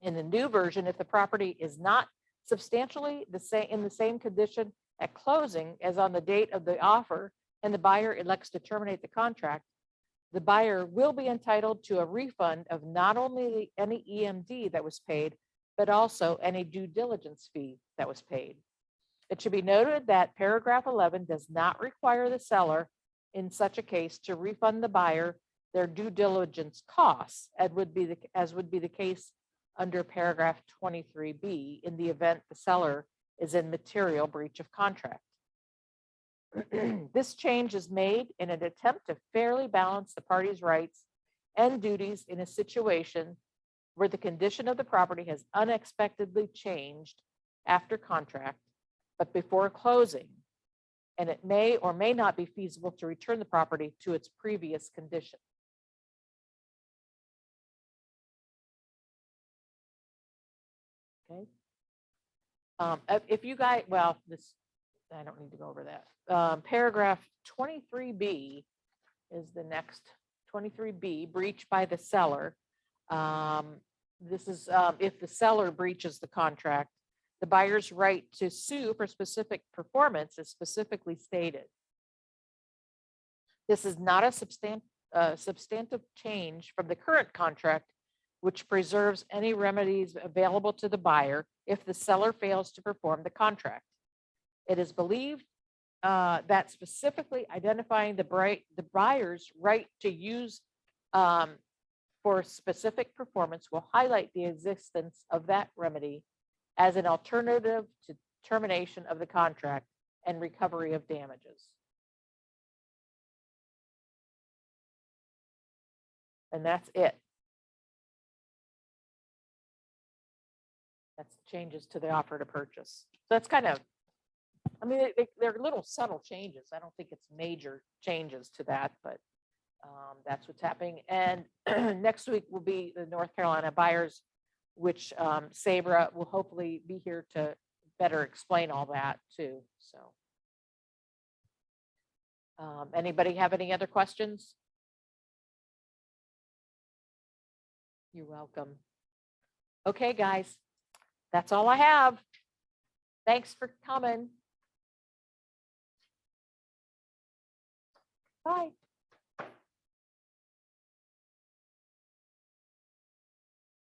In the new version, if the property is not substantially in the same condition at closing as on the date of the offer and the buyer elects to terminate the contract, the buyer will be entitled to a refund of not only any EMD that was paid, but also any due diligence fee that was paid. It should be noted that paragraph 11 does not require the seller in such a case to refund the buyer their due diligence costs, as would be the case under paragraph 23B in the event the seller is in material breach of contract. This change is made in an attempt to fairly balance the parties' rights and duties in a situation where the condition of the property has unexpectedly changed after contract, but before closing, and it may or may not be feasible to return the property to its previous condition. Okay. If you guys, well, this, I don't need to go over that. Paragraph 23B is the next, 23B, breach by the seller. This is if the seller breaches the contract, the buyer's right to sue for specific performance is specifically stated. This is not a substantive change from the current contract, which preserves any remedies available to the buyer if the seller fails to perform the contract. It is believed that specifically identifying the buyer's right to use for specific performance will highlight the existence of that remedy as an alternative to termination of the contract and recovery of damages. And that's it. That's the changes to the offer to purchase. So that's kind of, I mean, they're little subtle changes. I don't think it's major changes to that, but that's what's happening. And next week will be the North Carolina buyers, which Sabra will hopefully be here to better explain all that too. So anybody have any other questions? You're welcome. Okay, guys, that's all I have. Thanks for coming. Bye.